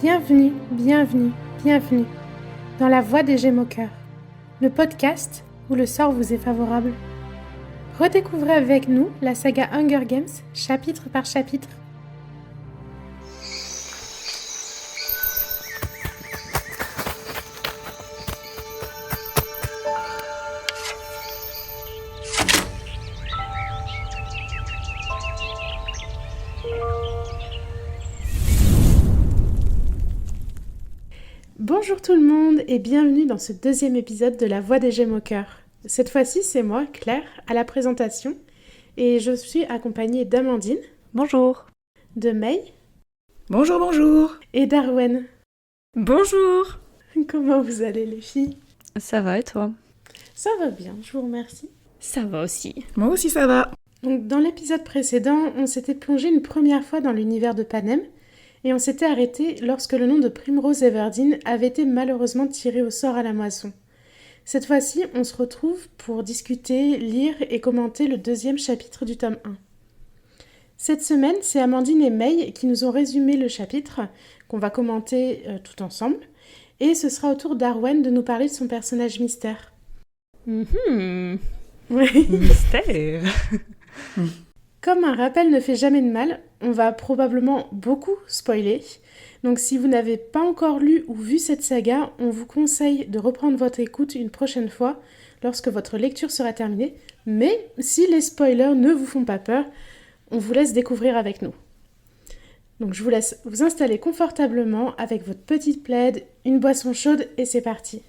Bienvenue, bienvenue, bienvenue dans La Voix des Gemmes au cœur, le podcast où le sort vous est favorable. Redécouvrez avec nous la saga Hunger Games, chapitre par chapitre. Bonjour tout le monde et bienvenue dans ce deuxième épisode de La Voix des Gemmes au cœur. Cette fois-ci, c'est moi, Claire, à la présentation et je suis accompagnée d'Amandine. Bonjour. De May. Bonjour, bonjour. Et d'Arwen. Bonjour. Comment vous allez les filles ? Ça va et toi ? Ça va bien, je vous remercie. Ça va aussi. Moi aussi ça va. Donc, dans l'épisode précédent, on s'était plongé une première fois dans l'univers de Panem et on s'était arrêté lorsque le nom de Primrose Everdeen avait été malheureusement tiré au sort à la moisson. Cette fois-ci, on se retrouve pour discuter, lire et commenter le deuxième chapitre du tome 1. Cette semaine, c'est Amandine et May qui nous ont résumé le chapitre, qu'on va commenter tout ensemble, et ce sera au tour d'Arwen de nous parler de son personnage mystère. Oui. Mystère. Comme un rappel ne fait jamais de mal, on va probablement beaucoup spoiler. Donc si vous n'avez pas encore lu ou vu cette saga, on vous conseille de reprendre votre écoute une prochaine fois lorsque votre lecture sera terminée. Mais si les spoilers ne vous font pas peur, on vous laisse découvrir avec nous. Donc je vous laisse vous installer confortablement avec votre petite plaid, une boisson chaude et c'est parti.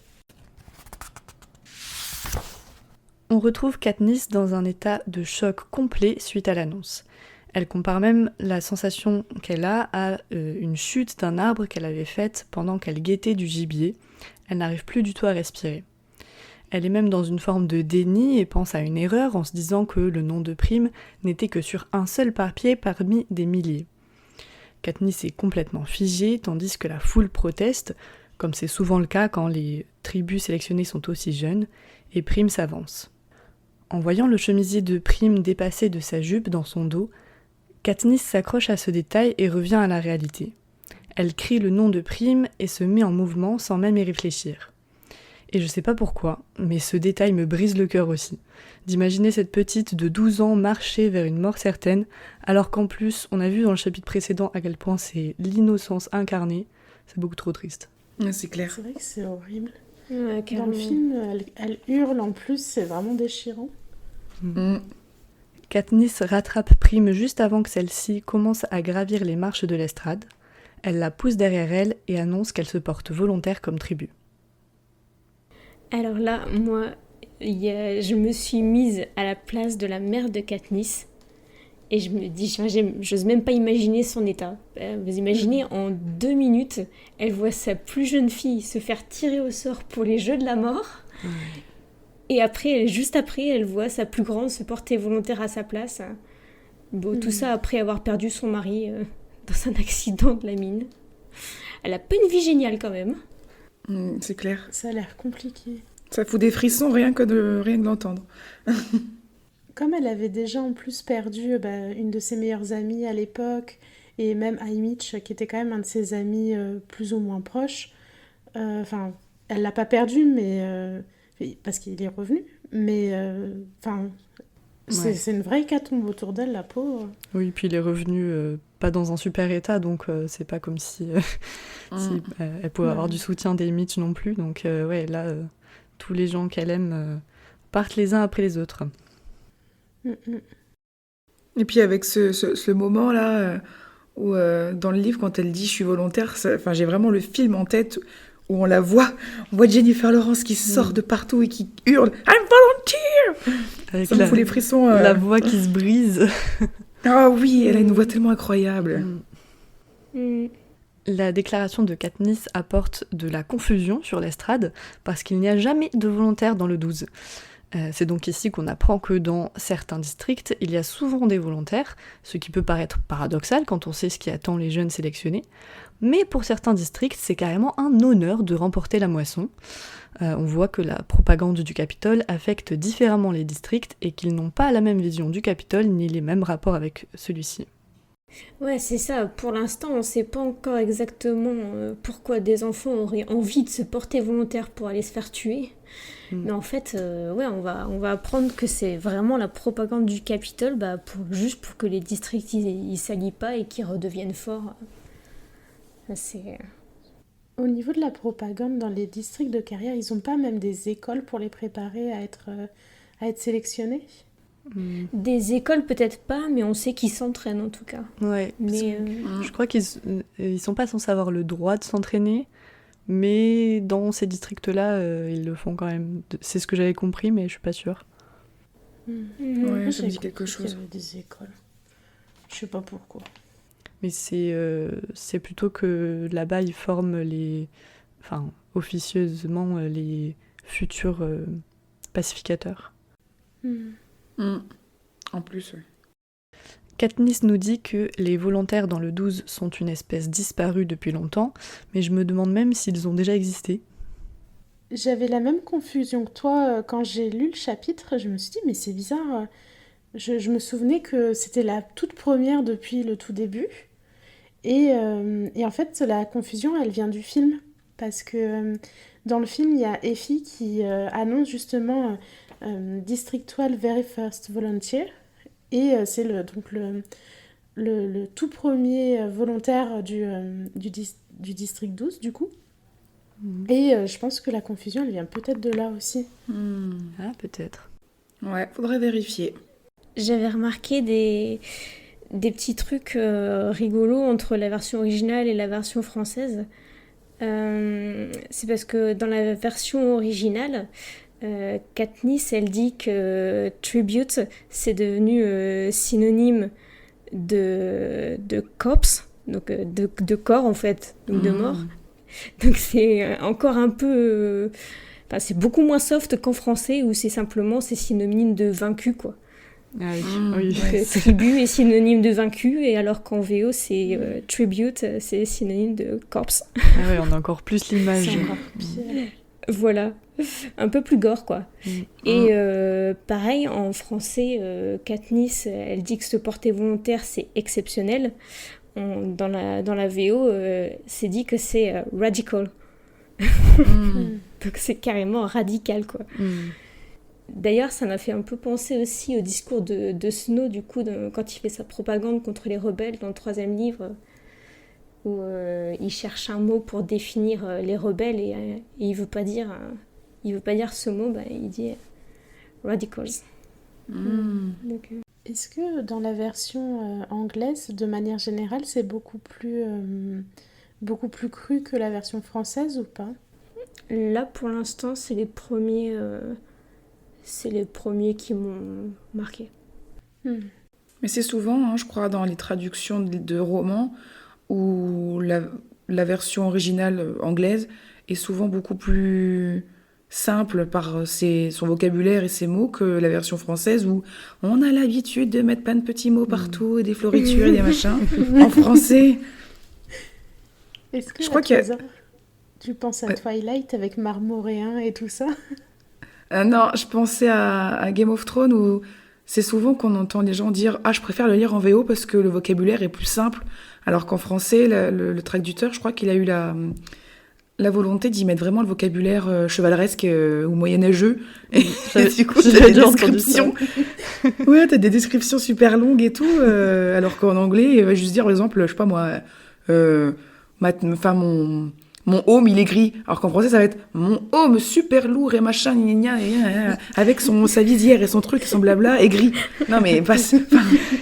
On retrouve Katniss dans un état de choc complet suite à l'annonce. Elle compare même la sensation qu'elle a à une chute d'un arbre qu'elle avait faite pendant qu'elle guettait du gibier. Elle n'arrive plus du tout à respirer. Elle est même dans une forme de déni et pense à une erreur en se disant que le nom de Prime n'était que sur un seul papier parmi des milliers. Katniss est complètement figée tandis que la foule proteste, comme c'est souvent le cas quand les tribus sélectionnées sont aussi jeunes, et Prime s'avance. En voyant le chemisier de Prime dépasser de sa jupe dans son dos, Katniss s'accroche à ce détail et revient à la réalité. Elle crie le nom de Prime et se met en mouvement sans même y réfléchir. Et je sais pas pourquoi, mais ce détail me brise le cœur aussi. D'imaginer cette petite de 12 ans marcher vers une mort certaine, alors qu'en plus, on a vu dans le chapitre précédent à quel point c'est l'innocence incarnée, c'est beaucoup trop triste. C'est clair. C'est vrai que c'est horrible. Ouais, Dans le film, elle hurle en plus, c'est vraiment déchirant. Katniss rattrape Prime juste avant que celle-ci commence à gravir les marches de l'estrade. Elle la pousse derrière elle et annonce qu'elle se porte volontaire comme tribu. Alors là, moi, je me suis mise à la place de la mère de Katniss et je me dis, j'ose même pas imaginer son état. Vous imaginez, en 2 minutes, elle voit sa plus jeune fille se faire tirer au sort pour les jeux de la mort. Et après, juste après, elle voit sa plus grande se porter volontaire à sa place. Bon, tout ça après avoir perdu son mari dans un accident de la mine. Elle a pas une vie géniale quand même. C'est clair. Ça a l'air compliqué. Ça fout des frissons rien que de l'entendre. Comme elle avait déjà en plus perdu une de ses meilleures amies à l'époque, et même Haymitch, qui était quand même un de ses amis plus ou moins proches, elle l'a pas perdu, mais parce qu'il est revenu, mais c'est une vraie hécatombe autour d'elle, la pauvre. Oui, puis il est revenu pas dans un super état, donc c'est pas comme si, elle pouvait avoir du soutien des Mitch non plus. Donc là, tous les gens qu'elle aime partent les uns après les autres. Et puis avec ce moment-là, où dans le livre, quand elle dit « je suis volontaire », j'ai vraiment le film en tête où on voit Jennifer Lawrence qui sort de partout et qui hurle « I'm volunteer !» Avec Ça me fout les frissons. La voix qui se brise. Ah oui, elle a une voix tellement incroyable. La déclaration de Katniss apporte de la confusion sur l'estrade parce qu'il n'y a jamais de volontaires dans le 12. C'est donc ici qu'on apprend que dans certains districts, il y a souvent des volontaires, ce qui peut paraître paradoxal quand on sait ce qui attend les jeunes sélectionnés, mais pour certains districts, c'est carrément un honneur de remporter la moisson. On voit que la propagande du Capitole affecte différemment les districts et qu'ils n'ont pas la même vision du Capitole ni les mêmes rapports avec celui-ci. Ouais, c'est ça. Pour l'instant, on ne sait pas encore exactement pourquoi des enfants auraient envie de se porter volontaire pour aller se faire tuer. Mais en fait, ouais, on va apprendre que c'est vraiment la propagande du Capitole, juste pour que les districts ils s'allient pas et qu'ils redeviennent forts. Ça, c'est... Au niveau de la propagande dans les districts de carrière, ils n'ont pas même des écoles pour les préparer à être sélectionnés? Des écoles peut-être pas, mais on sait qu'ils s'entraînent en tout cas. Ouais, Mais je crois qu'ils sont pas censés avoir le droit de s'entraîner, mais dans ces districts-là, ils le font quand même. C'est ce que j'avais compris, mais je suis pas sûre. Ouais, ça me dit J'ai quelque compris qu'il y chose. avait des écoles. Je sais pas pourquoi. Mais c'est plutôt que là-bas, ils forment officieusement les futurs pacificateurs. En plus, ouais. Katniss nous dit que les volontaires dans le 12 sont une espèce disparue depuis longtemps, mais je me demande même s'ils ont déjà existé. J'avais la même confusion que toi quand j'ai lu le chapitre. Je me suis dit, mais c'est bizarre. Je me souvenais que c'était la toute première depuis le tout début. Et en fait, la confusion, elle vient du film. Parce que dans le film, il y a Effie qui annonce justement District 12 Very First Volunteer. Et c'est le tout premier volontaire du District 12, du coup. Et je pense que la confusion, elle vient peut-être de là aussi. Ah, peut-être. Ouais, faudrait vérifier. j'avais remarqué des petits trucs rigolos entre la version originale et la version française. C'est parce que dans la version originale, Katniss, elle dit que tribute, c'est devenu synonyme de corpse, donc de corps en fait, donc de mort. Donc c'est encore un peu... Enfin, c'est beaucoup moins soft qu'en français où c'est synonyme de vaincu, quoi. Ah oui. Donc, tribu est synonyme de vaincu, et alors qu'en VO, c'est tribute, c'est synonyme de corpse. Ah ouais, on a encore plus l'image. C'est encore pire. Voilà, un peu plus gore, quoi. Et pareil, en français, Katniss, elle dit que se porter volontaire, c'est exceptionnel. Dans la VO, c'est dit que c'est radical. Donc c'est carrément radical, quoi. D'ailleurs, ça m'a fait un peu penser aussi au discours de Snow, du coup, quand il fait sa propagande contre les rebelles dans le 3e livre, où il cherche un mot pour définir les rebelles, et il veut pas dire ce mot, il dit radicals. Donc, Est-ce que dans la version anglaise, de manière générale, c'est beaucoup plus cru que la version française ou pas? là, pour l'instant, c'est les premiers qui m'ont marqué. Mais c'est souvent, je crois, dans les traductions de romans où la version originale anglaise est souvent beaucoup plus simple par son vocabulaire et ses mots que la version française où on a l'habitude de mettre plein de petits mots partout et des floritures et des machins. En français, Est-ce que je crois que... tu penses à Twilight avec Marmoréen et tout ça? Non, je pensais à Game of Thrones où c'est souvent qu'on entend les gens dire « Ah, je préfère le lire en VO parce que le vocabulaire est plus simple », alors qu'en français, le traducteur, je crois qu'il a eu la volonté d'y mettre vraiment le vocabulaire chevaleresque ou moyenâgeux. Et du coup, t'as des descriptions. Ouais, t'as des descriptions super longues et tout, alors qu'en anglais, il va juste dire, par exemple, je sais pas moi, mon home, il est gris. Alors qu'en français, ça va être mon home super lourd et machin, gna, gna, gna, avec sa visière et son truc et son blabla, et gris. Non, mais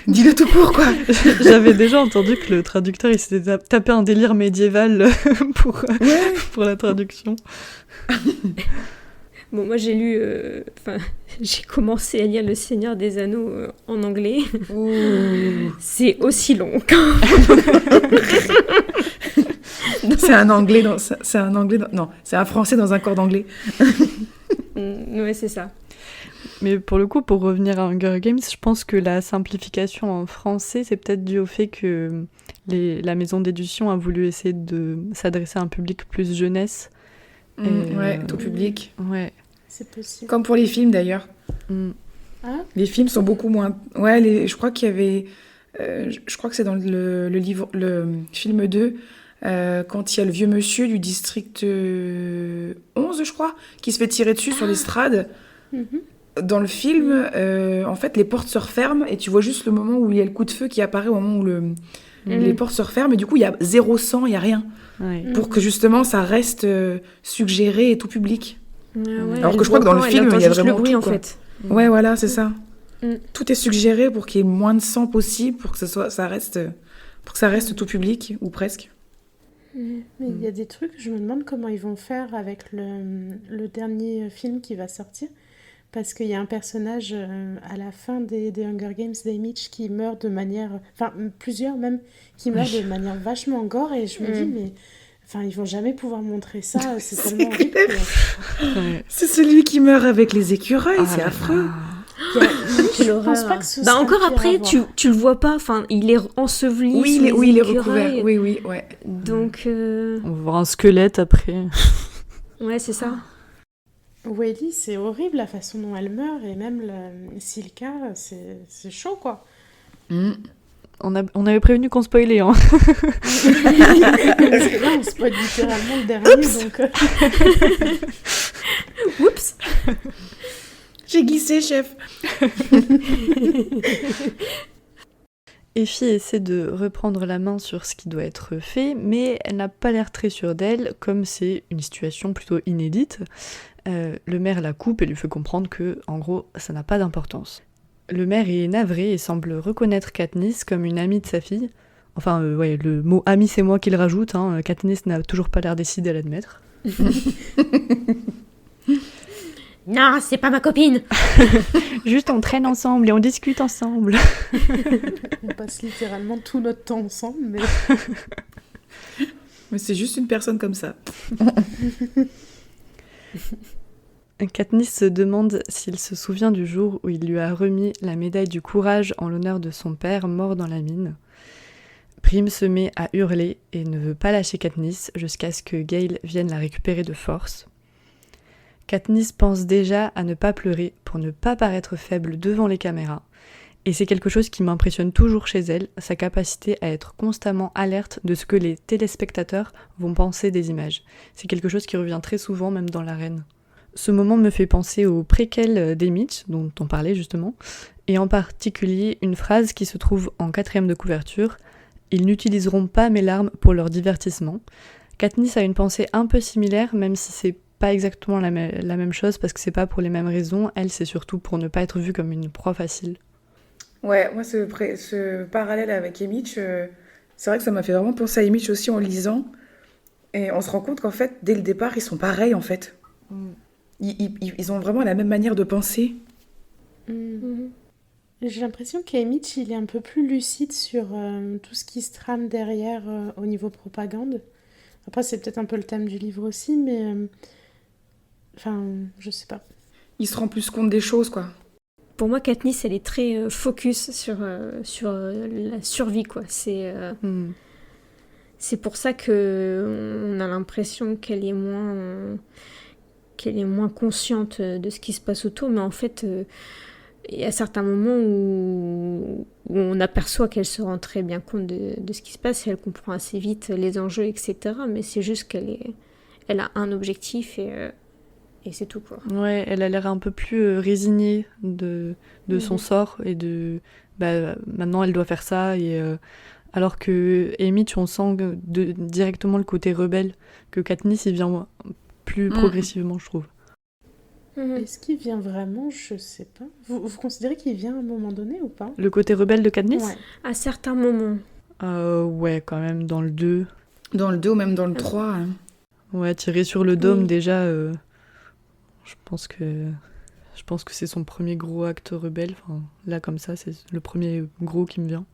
dis-le tout court, quoi. J'avais déjà entendu que le traducteur, il s'était tapé un délire médiéval pour la traduction. Bon, moi, j'ai commencé à lire Le Seigneur des Anneaux en anglais. C'est aussi long. C'est un anglais non, c'est un français dans un corps d'anglais. Ouais, c'est ça. Mais pour le coup, pour revenir à Hunger Games, je pense que la simplification en français, c'est peut-être dû au fait que la maison d'édition a voulu essayer de s'adresser à un public plus jeunesse. Ouais, tout public. Ouais. C'est possible. Comme pour les films, d'ailleurs. Ah, Les films sont beaucoup moins... Ouais, je crois qu'il y avait... je crois que c'est dans le film 2, quand il y a le vieux monsieur du district 11, je crois, qui se fait tirer dessus sur l'estrade. Mhm. Dans le film, en fait, les portes se referment et tu vois juste le moment où il y a le coup de feu qui apparaît au moment où les portes se referment. Et du coup, il y a 0 sang, il n'y a rien. Ouais. Pour que justement, ça reste suggéré et tout public. Ouais, Alors elle que je crois que dans le voit pas, film, elle entend il y a juste vraiment le bruit tout, en quoi. fait. Ouais, voilà, c'est ça. Mm. Tout est suggéré pour qu'il y ait moins de sang possible, pour que pour que ça reste tout public, ou presque. Mais il y a des trucs, je me demande comment ils vont faire avec le dernier film qui va sortir. Parce qu'il y a un personnage à la fin des Hunger Games d'Haymitch qui meurt de manière... Enfin, plusieurs même, qui meurent de manière vachement gore. Et je me dis, mais... Enfin, ils vont jamais pouvoir montrer ça. C'est tellement horrible. Ouais. C'est celui qui meurt avec les écureuils, c'est là affreux. là. Je pense pas que ce Bah soit encore pire à après, voir. tu le vois pas. Enfin, il est enseveli Oui, sous les il est écureuils. recouvert. Oui, ouais. Donc, On va voir un squelette après. ouais, c'est ça. Welly, c'est horrible la façon dont elle meurt. Et même Silka, c'est chaud, quoi. On avait prévenu qu'on spoilait, hein. Parce que là, on spoil littéralement le dernier. Donc, Oups. J'ai glissé, chef. Effie essaie de reprendre la main sur ce qui doit être fait, mais elle n'a pas l'air très sûre d'elle, comme c'est une situation plutôt inédite. Le maire la coupe et lui fait comprendre que, en gros, ça n'a pas d'importance. Le maire est navré et semble reconnaître Katniss comme une amie de sa fille. Enfin, ouais, le mot ami, c'est moi qui le rajoute, hein. Katniss n'a toujours pas l'air décidée à l'admettre. Non, c'est pas ma copine. Juste on traîne ensemble et on discute ensemble. on passe littéralement tout notre temps ensemble. Mais... Mais c'est juste une personne comme ça. Katniss se demande s'il se souvient du jour où il lui a remis la médaille du courage en l'honneur de son père mort dans la mine. Prim se met à hurler et ne veut pas lâcher Katniss jusqu'à ce que Gale vienne la récupérer de force. Katniss pense déjà à ne pas pleurer pour ne pas paraître faible devant les caméras. Et c'est quelque chose qui m'impressionne toujours chez elle, sa capacité à être constamment alerte de ce que les téléspectateurs vont penser des images. C'est quelque chose qui revient très souvent, même dans l'arène. Ce moment me fait penser au préquel d'Haymitch, dont on parlait justement, et en particulier une phrase qui se trouve en 4e de couverture « Ils n'utiliseront pas mes larmes pour leur divertissement ». Katniss a une pensée un peu similaire, même si c'est pas exactement la même chose, parce que c'est pas pour les mêmes raisons. Elle, c'est surtout pour ne pas être vue comme une proie facile. Ouais, moi, ce parallèle avec Haymitch, c'est vrai que ça m'a fait vraiment penser à Haymitch aussi en lisant. Et on se rend compte qu'en fait, dès le départ, ils sont pareils, en fait. Ils ont vraiment la même manière de penser. J'ai l'impression qu'Haymitch, il est un peu plus lucide sur tout ce qui se trame derrière au niveau propagande. Après, c'est peut-être un peu le thème du livre aussi, mais... Enfin, je sais pas. Il se rend plus compte des choses, quoi. Pour moi, Katniss, elle est très focus sur la survie, quoi. C'est pour ça que on a l'impression qu'elle est moins consciente de ce qui se passe autour, mais en fait, il y a certains moments où on aperçoit qu'elle se rend très bien compte de ce qui se passe et elle comprend assez vite les enjeux, etc. Mais c'est juste elle a un objectif et c'est tout, quoi. Ouais, elle a l'air un peu plus résignée de son sort et de... maintenant, elle doit faire ça. Et, alors que Haymitch, on sent directement le côté rebelle, que Katniss, il vient plus progressivement, je trouve. Est-ce qu'il vient vraiment? Je sais pas. Vous considérez qu'il vient à un moment donné ou pas? Le côté rebelle de Katniss? Ouais. À certains moments. Ouais, quand même, dans le 2. Dans le 2 ou même dans le 3. Hein. Ouais, tirer sur le dôme, déjà, je pense que c'est son premier gros acte rebelle. Enfin, là, comme ça, c'est le premier gros qui me vient.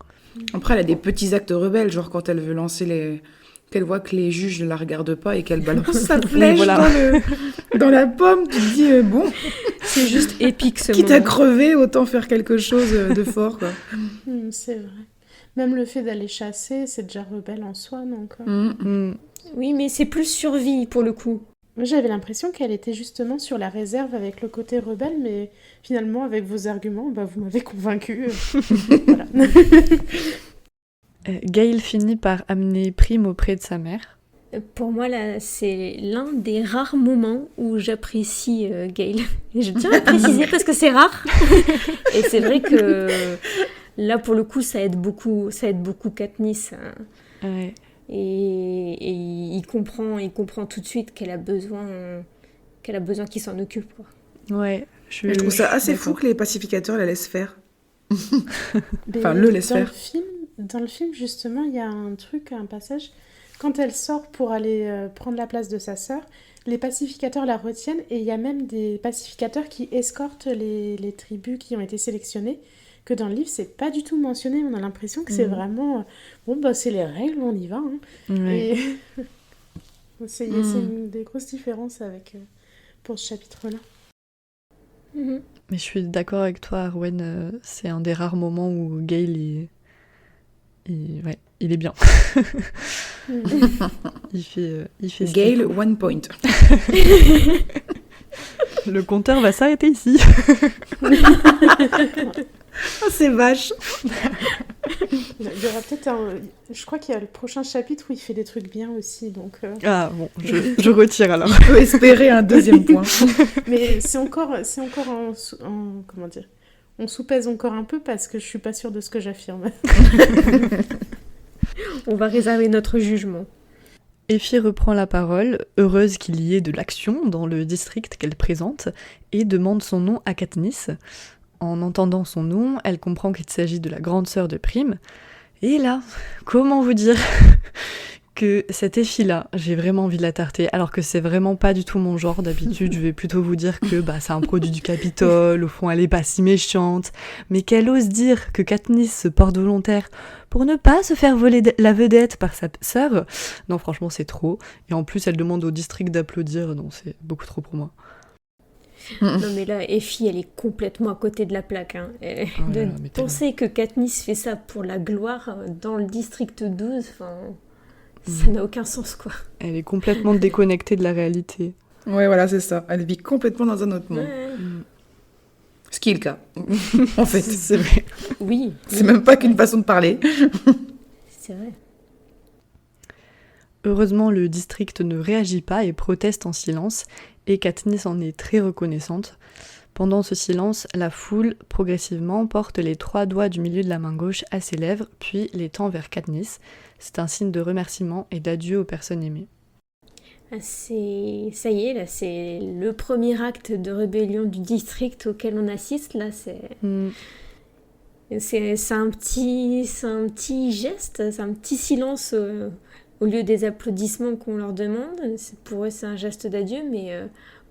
Après, elle a des petits actes rebelles, genre quand elle veut lancer qu'elle voit que les juges ne la regardent pas et qu'elle balance sa flèche dans la pomme, tu te dis, bon... C'est juste épique, ce Quitte moment. à crever, autant faire quelque chose de fort, quoi. C'est vrai. Même le fait d'aller chasser, c'est déjà rebelle en soi, non quoi. Oui, mais c'est plus survie, pour le coup. Moi, j'avais l'impression qu'elle était justement sur la réserve avec le côté rebelle, mais finalement, avec vos arguments, vous m'avez convaincue. Voilà. Gale finit par amener Prim auprès de sa mère. Pour moi, là, c'est l'un des rares moments où j'apprécie Gale. Et je tiens à le préciser parce que c'est rare. Et c'est vrai que là, pour le coup, ça aide beaucoup Katniss. Hein. Ouais. Et il comprend tout de suite qu'elle a besoin qu'il s'en occupe, quoi. Ouais. Je trouve ça assez fou que les pacificateurs la laissent faire. Enfin, le laissent faire. Dans le film, justement, il y a un passage, quand elle sort pour aller prendre la place de sa sœur, les pacificateurs la retiennent et il y a même des pacificateurs qui escortent les tribus qui ont été sélectionnées, que dans le livre, c'est pas du tout mentionné. On a l'impression que c'est vraiment... c'est les règles, on y va. Hein. Ouais. Et c'est une des grosses différences pour ce chapitre-là. Mm-hmm. Mais je suis d'accord avec toi, Arwen. C'est un des rares moments où Gale, il est bien. il fait Gale, 1 point. Le compteur va s'arrêter ici. Oh, c'est vache. Il y aura peut-être je crois qu'il y a le prochain chapitre où il fait des trucs bien aussi, donc... Ah bon, je retire alors. On peut espérer un deuxième point. Mais c'est encore comment dire, on soupèse encore un peu parce que je suis pas sûre de ce que j'affirme. On va réserver notre jugement. Effie reprend la parole, heureuse qu'il y ait de l'action dans le district qu'elle présente, et demande son nom à Katniss. En entendant son nom, elle comprend qu'il s'agit de la grande sœur de Prim. Et là, comment vous dire que cette Effie-là, j'ai vraiment envie de la tarter, alors que c'est vraiment pas du tout mon genre d'habitude. Je vais plutôt vous dire que c'est un produit du Capitole, au fond elle est pas si méchante, mais qu'elle ose dire que Katniss se porte volontaire pour ne pas se faire voler la vedette par sa sœur. Non, franchement, c'est trop. Et en plus, elle demande au district d'applaudir, non, c'est beaucoup trop pour moi. Non mais là, Effie, elle est complètement à côté de la plaque. Hein. Penser que Katniss fait ça pour la gloire dans le district 12, ça n'a aucun sens, quoi. Elle est complètement déconnectée de la réalité. Ouais, voilà, c'est ça. Elle vit complètement dans un autre monde. Ouais. Ce qui est le cas, en fait. C'est vrai. Oui. C'est même pas qu'une façon de parler. C'est vrai. Heureusement, le district ne réagit pas et proteste en silence, et Katniss en est très reconnaissante. Pendant ce silence, la foule, progressivement, porte les 3 doigts du milieu de la main gauche à ses lèvres, puis les tend vers Katniss. C'est un signe de remerciement et d'adieu aux personnes aimées. Ça y est, là, c'est le premier acte de rébellion du district auquel on assiste. Là, c'est un petit geste, c'est un petit silence au lieu des applaudissements qu'on leur demande. Pour eux, c'est un geste d'adieu, mais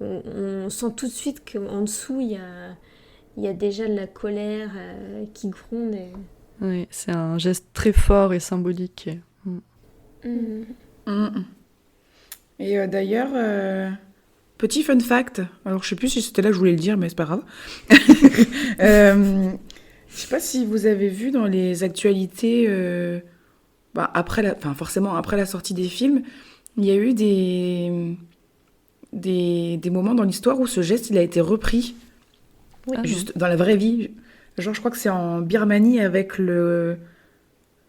on sent tout de suite qu'en dessous, il y a déjà de la colère qui gronde. Oui, c'est un geste très fort et symbolique. Et d'ailleurs, petit fun fact, alors je sais plus si c'était là que je voulais le dire, mais c'est pas grave. Je sais pas si vous avez vu dans les actualités, forcément après la sortie des films, il y a eu des moments dans l'histoire où ce geste il a été repris, juste dans la vraie vie. Genre je crois que c'est en Birmanie avec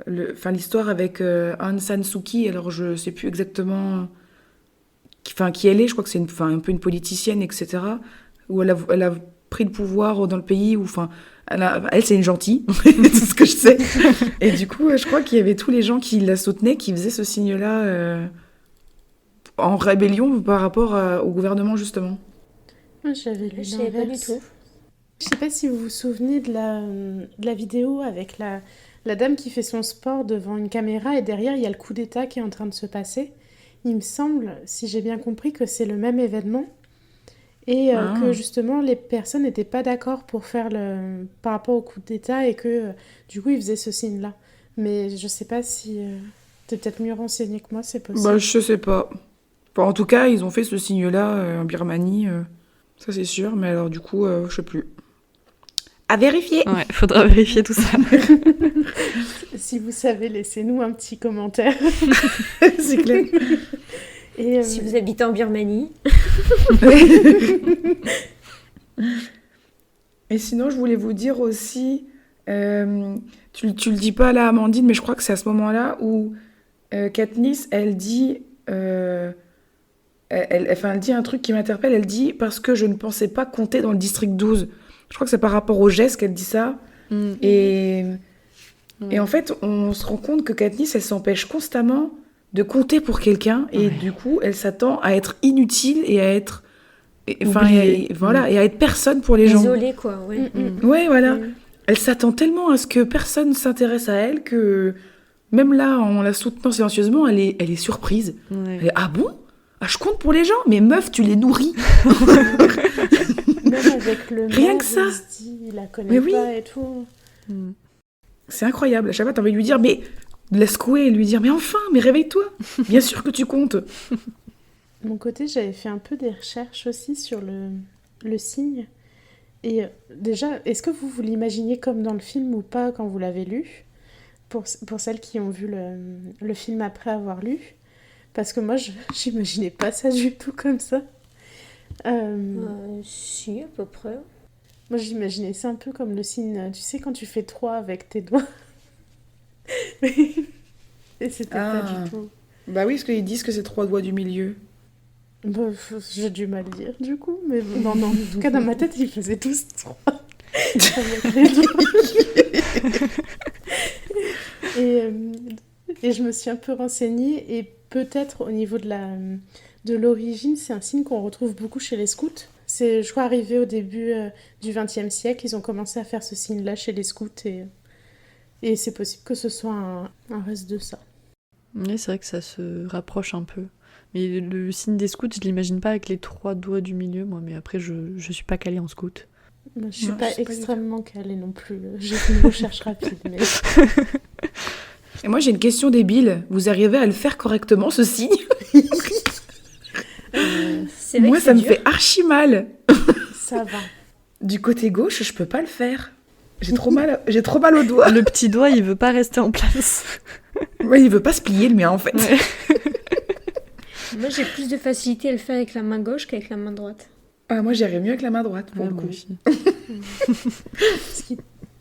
l'histoire avec Aung San Suu Kyi, alors je sais plus exactement qui elle est, je crois que c'est un peu une politicienne, etc., où elle a pris le pouvoir dans le pays, où elle c'est une gentille, c'est ce que je sais. Et du coup, je crois qu'il y avait tous les gens qui la soutenaient, qui faisaient ce signe-là en rébellion par rapport au gouvernement, justement. Moi, j'avais lu Je savais pas du tout. Je sais pas si vous vous souvenez de la vidéo avec la dame qui fait son sport devant une caméra et derrière il y a le coup d'état qui est en train de se passer. Il me semble, si j'ai bien compris, que c'est le même événement et que justement les personnes n'étaient pas d'accord pour faire par rapport au coup d'état et que du coup ils faisaient ce signe-là. Mais je sais pas si t'es peut-être mieux renseigné que moi, c'est possible. Je sais pas. En tout cas, ils ont fait ce signe-là en Birmanie, ça c'est sûr, mais alors du coup, je sais plus. À vérifier. Ouais, faudra vérifier tout ça. Si vous savez, laissez-nous un petit commentaire. C'est clair. Et, Si vous habitez en Birmanie. Et sinon, je voulais vous dire aussi, tu le dis pas là, Amandine, mais je crois que c'est à ce moment-là où Katniss, elle dit, elle dit un truc qui m'interpelle. Elle dit parce que je ne pensais pas compter dans le district 12. Je crois que c'est par rapport au geste qu'elle dit ça. Et en fait, on se rend compte que Katniss, elle s'empêche constamment de compter pour quelqu'un, et du coup, elle s'attend à être inutile et à être, et à être personne pour les gens. Isolée, quoi. Ouais. Ouais, voilà. Elle s'attend tellement à ce que personne ne s'intéresse à elle que même là, en la soutenant silencieusement, elle est surprise. Ouais. Elle est, ah bon? Ah, je compte pour les gens? Mais meuf, tu les nourris. même avec le Rien mec, que ça. il se dit, il la connaît Mais oui. pas et tout. C'est incroyable. À chaque fois, t'as envie de lui dire, mais de la secouer et lui dire, mais enfin, mais réveille-toi. Bien sûr que tu comptes. De mon côté, j'avais fait un peu des recherches aussi sur le signe. Et déjà, est-ce que vous l'imaginiez comme dans le film ou pas quand vous l'avez lu? Pour celles qui ont vu le film après avoir lu. Parce que moi, j'imaginais pas ça du tout comme ça. Si, à peu près. Moi, j'imaginais ça un peu comme le signe, tu sais, quand tu fais 3 avec tes doigts. Et c'était pas du tout. Bah oui, parce qu'ils disent que c'est 3 doigts du milieu. Bah, j'ai du mal à dire, du coup. Mais non, en tout cas, dans ma tête, ils faisaient tous 3 avec les doigts. Et je me suis un peu renseignée, et peut-être au niveau de l'origine, c'est un signe qu'on retrouve beaucoup chez les scouts. C'est, je crois, arrivé au début du XXe siècle, ils ont commencé à faire ce signe-là chez les scouts, et c'est possible que ce soit un reste de ça. Oui, c'est vrai que ça se rapproche un peu. Mais le signe des scouts, je l'imagine pas avec les 3 doigts du milieu, moi, mais après, je suis pas calée en scout. Moi, je suis Non, pas je sais pas extrêmement calée non plus. J'ai fait une recherche rapide, mais... Et moi, j'ai une question débile. Vous arrivez à le faire correctement, ce signe? C'est vrai Moi, que ça c'est me dur. fait archi mal. Ça va. Du côté gauche, je peux pas le faire. J'ai trop mal au doigt. Le petit doigt, il veut pas rester en place. Ouais, il veut pas se plier, le mien, en fait. Ouais. Moi, j'ai plus de facilité à le faire avec la main gauche qu'avec la main droite. Ah, moi, j'irais mieux avec la main droite, pour Ouais, le moi coup. aussi.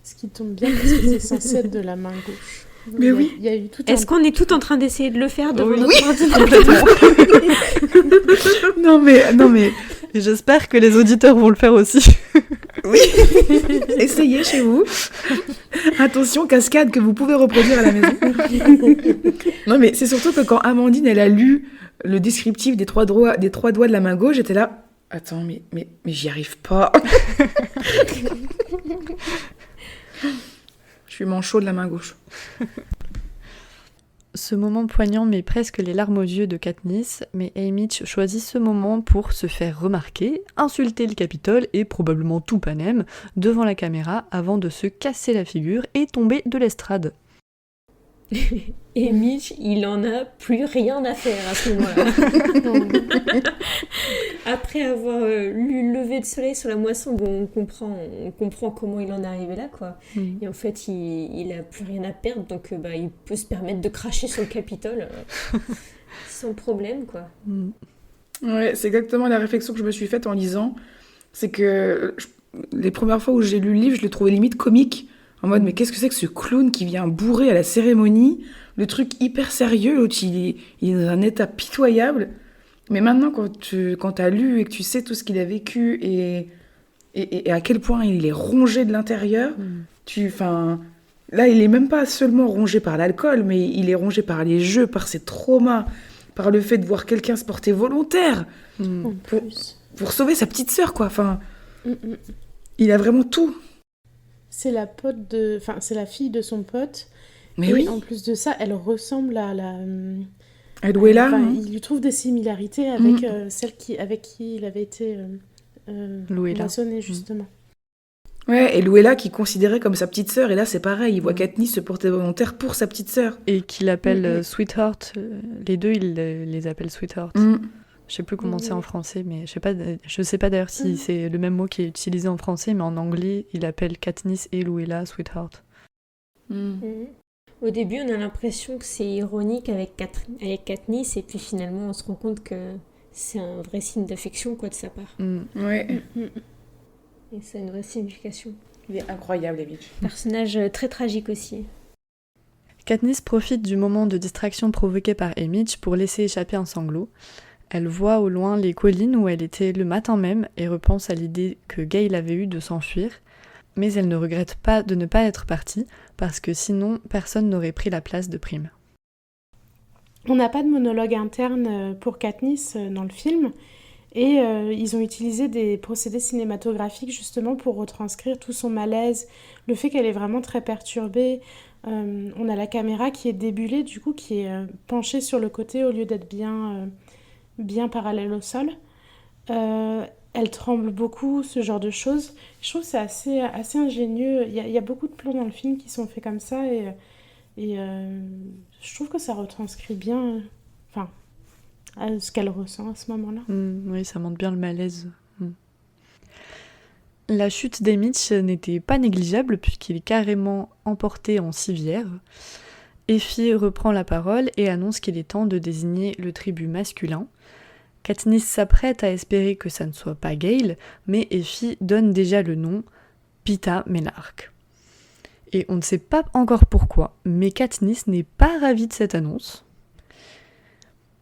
Ce qui tombe bien, parce que c'est censé être de la main gauche. Mais oui. Il y a eu tout Est-ce qu'on est tout en train d'essayer de le faire devant Oui. notre ordinateur? Non, mais... Et j'espère que les auditeurs vont le faire aussi. Oui. Essayez chez vous. Attention, cascade que vous pouvez reproduire à la maison. Non, mais c'est surtout que quand Amandine, elle a lu le descriptif des 3 doigts de la main gauche, j'étais là... Attends, mais j'y arrive pas. Je suis manchot de la main gauche. Ce moment poignant met presque les larmes aux yeux de Katniss, mais Haymitch choisit ce moment pour se faire remarquer, insulter le Capitole et probablement tout Panem devant la caméra avant de se casser la figure et tomber de l'estrade. Et Mitch, il en a plus rien à faire à ce moment-là. Après avoir lu le lever de soleil sur la moisson, bon, on comprend comment il en est arrivé là, quoi. Et en fait, il a plus rien à perdre, donc il peut se permettre de cracher sur le Capitole sans problème, quoi. Ouais, c'est exactement la réflexion que je me suis faite en lisant. C'est que les premières fois où j'ai lu le livre, je l'ai trouvé limite comique. En mode, mais qu'est-ce que c'est que ce clown qui vient bourrer à la cérémonie? Le truc hyper sérieux, l'autre, il est dans un état pitoyable. Mais maintenant, quand t'as lu et que tu sais tout ce qu'il a vécu et à quel point il est rongé de l'intérieur, là, il est même pas seulement rongé par l'alcool, mais il est rongé par les jeux, par ses traumas, par le fait de voir quelqu'un se porter volontaire pour sauver sa petite sœur, quoi. Il a vraiment tout. C'est la c'est la fille de son pote. Mais et oui. en plus de ça, elle ressemble à la... Louella. il lui trouve des similarités avec celle avec qui il avait été Louella. maçonné, justement. Ouais, et Louella qui considérait comme sa petite sœur, et là c'est pareil, il voit Katniss se porter volontaire pour sa petite sœur. Et qu'il appelle Sweetheart. Les deux, il les appelle Sweetheart. Je sais plus comment c'est en français, mais je sais pas d'ailleurs si c'est le même mot qui est utilisé en français, mais en anglais, il appelle Katniss et Louella Sweetheart. Au début, on a l'impression que c'est ironique avec Katniss, et puis finalement, on se rend compte que c'est un vrai signe d'affection, quoi, de sa part. Ouais. Et ça a une vraie signification. Il est incroyable, Haymitch. Personnage très tragique aussi. Katniss profite du moment de distraction provoqué par Haymitch pour laisser échapper un sanglot. Elle voit au loin les collines où elle était le matin même et repense à l'idée que Gale avait eue de s'enfuir. Mais elle ne regrette pas de ne pas être partie, parce que sinon, personne n'aurait pris la place de Prime. On n'a pas de monologue interne pour Katniss dans le film, et ils ont utilisé des procédés cinématographiques justement pour retranscrire tout son malaise, le fait qu'elle est vraiment très perturbée. On a la caméra qui est débulée, du coup, qui est penchée sur le côté au lieu d'être bien parallèle au sol. Elle tremble beaucoup, ce genre de choses. Je trouve que c'est assez ingénieux. Il y a beaucoup de plans dans le film qui sont faits comme ça et je trouve que ça retranscrit bien ce qu'elle ressent à ce moment-là. Oui, ça montre bien le malaise. La chute d'Haymitch n'était pas négligeable puisqu'il est carrément emporté en civière. Effie reprend la parole et annonce qu'il est temps de désigner le tribut masculin. Katniss s'apprête à espérer que ça ne soit pas Gale, mais Effie donne déjà le nom, Peeta Mellark. Et on ne sait pas encore pourquoi, mais Katniss n'est pas ravie de cette annonce.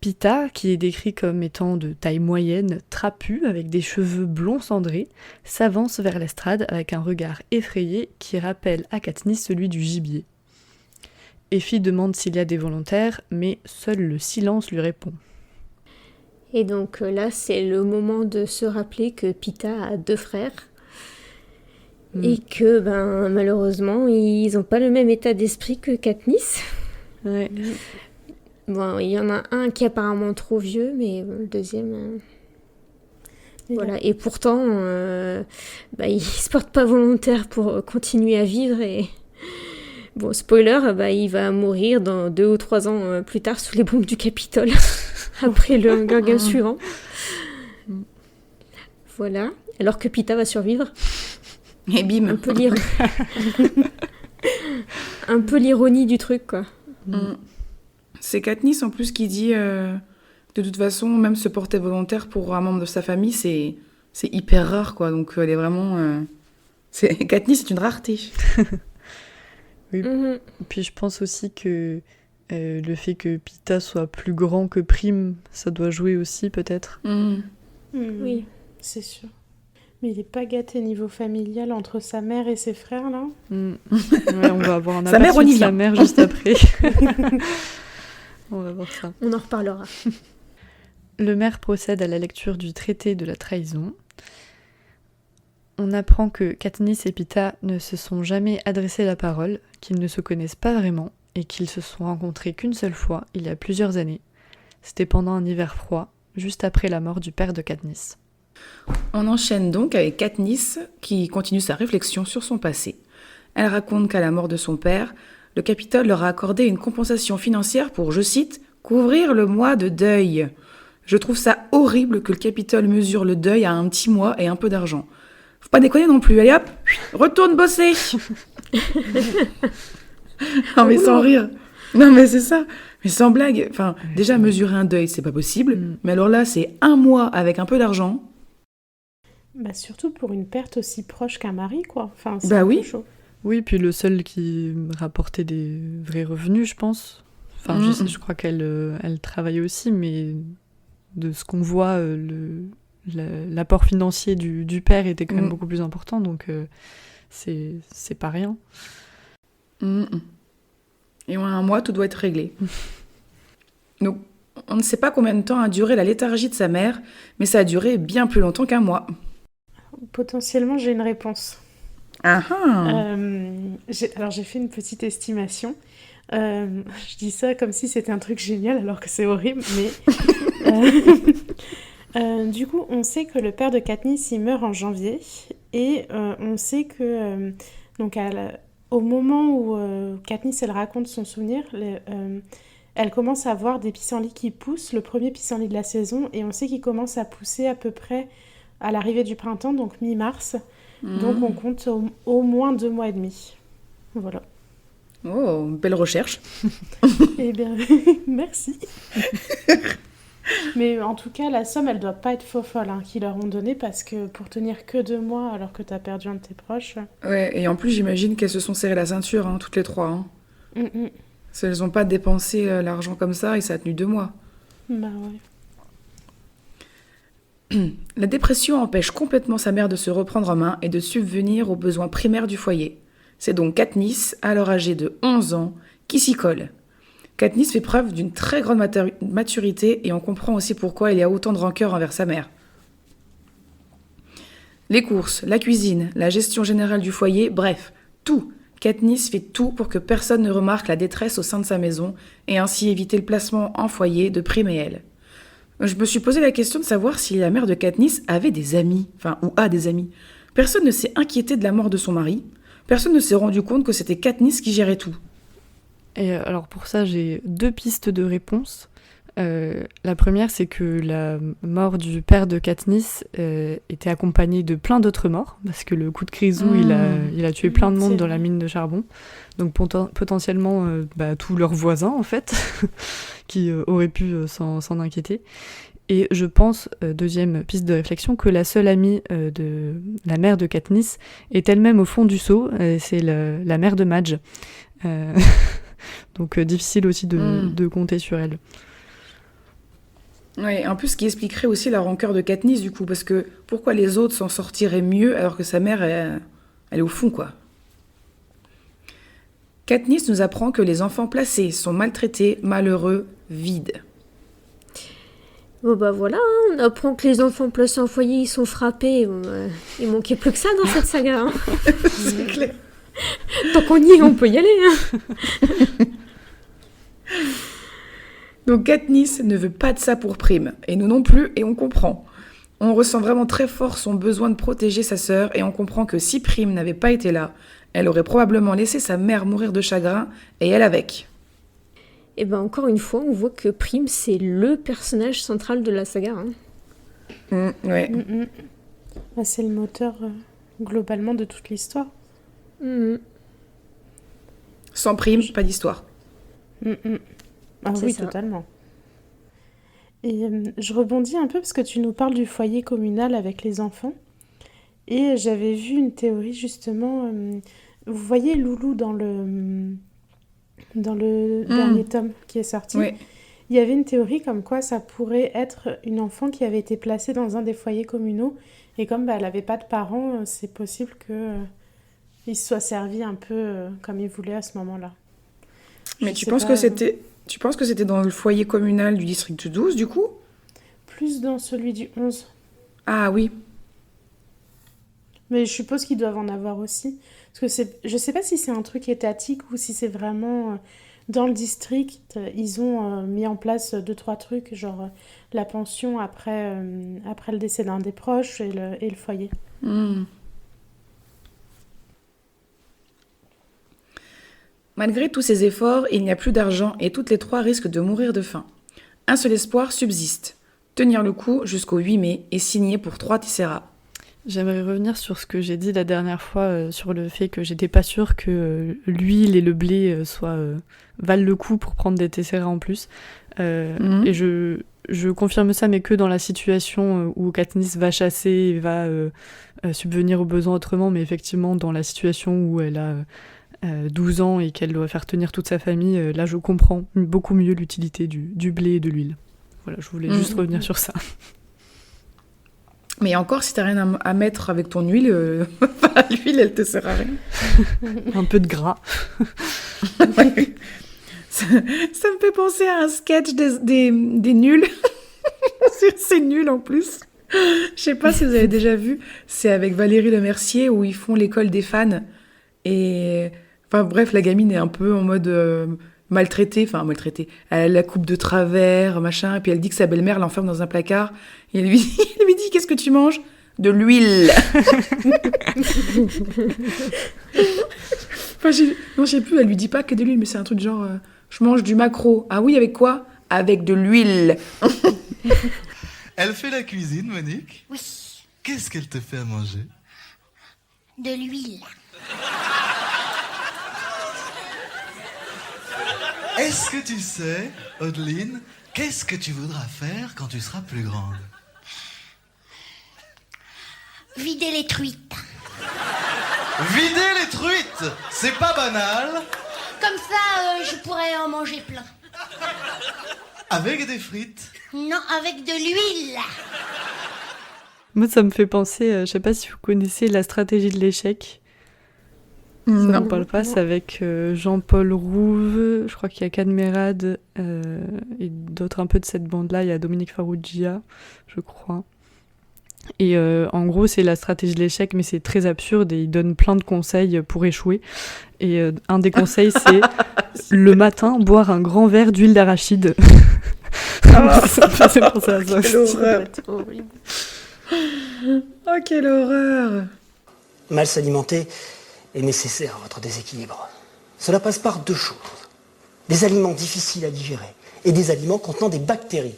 Peeta, qui est décrit comme étant de taille moyenne, trapu, avec des cheveux blonds cendrés, s'avance vers l'estrade avec un regard effrayé qui rappelle à Katniss celui du gibier. Effie demande s'il y a des volontaires, mais seul le silence lui répond. Et donc là, c'est le moment de se rappeler que Peeta a 2 frères. Et que, malheureusement, ils n'ont pas le même état d'esprit que Katniss. Ouais. Bon, il y en a un qui est apparemment trop vieux, mais le deuxième... Voilà. Et pourtant, il se porte pas volontaire pour continuer à vivre. Et bon, spoiler, il va mourir dans 2 ou 3 ans plus tard sous les bombes du Capitole. Après le Hunger Games suivant. Voilà. Alors que Peeta va survivre. Et bim. Un peu l'ironie du truc, quoi. C'est Katniss en plus qui dit de toute façon, même se porter volontaire pour un membre de sa famille, c'est hyper rare, quoi. Donc elle est vraiment... Katniss, c'est une rareté. Oui. Puis je pense aussi que le fait que Peeta soit plus grand que Prime, ça doit jouer aussi, peut-être. Oui, c'est sûr. Mais il n'est pas gâté niveau familial entre sa mère et ses frères, là. Ouais, on va avoir un sa mère, aperçu de sa mère juste après. On va voir ça. On en reparlera. Le maire procède à la lecture du traité de la trahison. On apprend que Katniss et Peeta ne se sont jamais adressé la parole, qu'ils ne se connaissent pas vraiment, et qu'ils se sont rencontrés qu'une seule fois, il y a plusieurs années. C'était pendant un hiver froid, juste après la mort du père de Katniss. On enchaîne donc avec Katniss, qui continue sa réflexion sur son passé. Elle raconte qu'à la mort de son père, le Capitole leur a accordé une compensation financière pour, je cite, « couvrir le mois de deuil ». Je trouve ça horrible que le Capitole mesure le deuil à un petit mois et un peu d'argent. Faut pas déconner non plus, allez hop, retourne bosser. Non mais sans rire. Non mais c'est ça. Mais sans blague. Enfin, déjà mesurer un deuil, c'est pas possible. Mais alors là, c'est un mois avec un peu d'argent. Surtout pour une perte aussi proche qu'un mari, quoi. Enfin, c'est oui. chaud. Oui, puis le seul qui rapportait des vrais revenus, je pense. Enfin, je crois qu'elle travaille aussi, mais de ce qu'on voit, l'apport financier du père était quand même beaucoup plus important, donc c'est pas rien. Et en un mois, tout doit être réglé. Donc, on ne sait pas combien de temps a duré la léthargie de sa mère, mais ça a duré bien plus longtemps qu'un mois. Potentiellement, j'ai une réponse. Alors, j'ai fait une petite estimation. Je dis ça comme si c'était un truc génial, alors que c'est horrible, mais... du coup, on sait que le père de Katniss, il meurt en janvier, et on sait que... au moment où Katniss, elle raconte son souvenir, elle commence à voir des pissenlits qui poussent, le premier pissenlit de la saison, et on sait qu'il commence à pousser à peu près à l'arrivée du printemps, donc mi-mars. Donc on compte au moins 2 mois et demi. Voilà. Oh, belle recherche. Eh bien, merci. Mais en tout cas, la somme, elle doit pas être faux folle qu'ils leur ont donnée parce que pour tenir que 2 mois alors que t'as perdu un de tes proches. Ouais, et en plus, j'imagine qu'elles se sont serrées la ceinture, toutes les trois. Mm, mm. Elles n'ont pas dépensé l'argent comme ça et ça a tenu 2 mois. Bah ouais. La dépression empêche complètement sa mère de se reprendre en main et de subvenir aux besoins primaires du foyer. C'est donc Katniss, alors âgée de 11 ans, qui s'y colle. Katniss fait preuve d'une très grande maturité et on comprend aussi pourquoi il y a autant de rancœur envers sa mère. Les courses, la cuisine, la gestion générale du foyer, bref, tout. Katniss fait tout pour que personne ne remarque la détresse au sein de sa maison et ainsi éviter le placement en foyer de Prim et elle. Je me suis posé la question de savoir si la mère de Katniss avait des amis, ou a des amis. Personne ne s'est inquiété de la mort de son mari. Personne ne s'est rendu compte que c'était Katniss qui gérait tout. Et alors pour ça, j'ai 2 pistes de réponse. La première, c'est que la mort du père de Katniss était accompagnée de plein d'autres morts, parce que le coup de grisou, il a tué plein de monde dans la mine de charbon. Donc potentiellement tous leurs voisins, en fait, qui auraient pu s'en inquiéter. Et je pense, deuxième piste de réflexion, que la seule amie de la mère de Katniss est elle-même au fond du seau, c'est la mère de Madge. Donc difficile aussi de compter sur elle. Ouais, en plus, ce qui expliquerait aussi la rancœur de Katniss, du coup, parce que pourquoi les autres s'en sortiraient mieux alors que sa mère, elle est au fond, quoi. Katniss nous apprend que les enfants placés sont maltraités, malheureux, vides. Bon bah voilà, on apprend que les enfants placés en foyer, ils sont frappés. Il manquait plus que ça dans cette saga. C'est clair. Tant qu'on y est, on peut y aller. Donc Katniss ne veut pas de ça pour Prim, et nous non plus, et on comprend. On ressent vraiment très fort son besoin de protéger sa sœur, et on comprend que si Prim n'avait pas été là, elle aurait probablement laissé sa mère mourir de chagrin, et elle avec. Et ben encore une fois, on voit que Prim, c'est le personnage central de la saga. Ouais. Bah, c'est le moteur globalement de toute l'histoire. Sans Prim, pas d'histoire. Ah C'est oui, ça. totalement. Et je rebondis un peu parce que tu nous parles du foyer communal avec les enfants. Et j'avais vu une théorie justement. Vous voyez Loulou dans le dernier tome qui est sorti. Oui. Il y avait une théorie comme quoi ça pourrait être une enfant qui avait été placée dans un des foyers communaux. Et comme elle n'avait pas de parents, c'est possible qu'il se soit servi un peu comme il voulait à ce moment-là. Mais tu penses que c'était dans le foyer communal du district 12, du coup ? Plus dans celui du 11. Ah oui. Mais je suppose qu'ils doivent en avoir aussi. Parce que je sais pas si c'est un truc étatique ou si c'est vraiment dans le district, ils ont mis en place 2-3 trucs, genre la pension après le décès d'un des proches et le foyer. Malgré tous ces efforts, il n'y a plus d'argent et toutes les trois risquent de mourir de faim. Un seul espoir subsiste, tenir le coup jusqu'au 8 mai et signer pour 3 Tessera. J'aimerais revenir sur ce que j'ai dit la dernière fois, sur le fait que j'étais pas sûre que l'huile et le blé valent le coup pour prendre des Tessera en plus. Et je confirme ça, mais que dans la situation où Katniss va chasser et va subvenir aux besoins autrement, mais effectivement dans la situation où elle a 12 ans et qu'elle doit faire tenir toute sa famille, là je comprends beaucoup mieux l'utilité du blé et de l'huile. Voilà, je voulais juste revenir sur ça. Mais encore, si t'as rien à mettre avec ton huile, l'huile, elle te sert à rien. Un peu de gras. Ouais. Ça me fait penser à un sketch des nuls. C'est nul en plus. Je sais pas si vous avez déjà vu. C'est avec Valérie Lemercier où ils font l'école des fans. Et enfin bref, la gamine est un peu en mode maltraitée. Elle a la coupe de travers, machin. Et puis elle dit que sa belle-mère l'enferme dans un placard. Et elle lui dit qu'est-ce que tu manges ? De l'huile. Enfin, je sais plus, elle lui dit pas que de l'huile, mais c'est un truc genre je mange du maquereau. Ah oui, avec quoi ? Avec de l'huile. Elle fait la cuisine, Monique ? Oui, Qu'est-ce qu'elle te fait à manger ? de l'huile. Est-ce que tu sais, Audeline, qu'est-ce que tu voudras faire quand tu seras plus grande? Vider les truites. Vider les truites. C'est pas banal. Comme ça, je pourrais en manger plein. Avec des frites. Non, avec de l'huile. Moi, ça me fait penser, je sais pas si vous connaissez la stratégie de l'échec. Ça ne Non. me parle pas, c'est avec Jean-Paul Rouve, je crois qu'il y a Cadmerade et d'autres un peu de cette bande-là, il y a Dominique Farrugia, je crois. Et en gros, c'est la stratégie de l'échec, mais c'est très absurde et il donne plein de conseils pour échouer. Et un des conseils, c'est le matin, boire un grand verre d'huile d'arachide. Ça me faisait penser à ça. Quelle horreur. C'est horrible. Oh, quelle horreur. Mal s'alimenter est nécessaire à votre déséquilibre. Cela passe par deux choses. Des aliments difficiles à digérer et des aliments contenant des bactéries.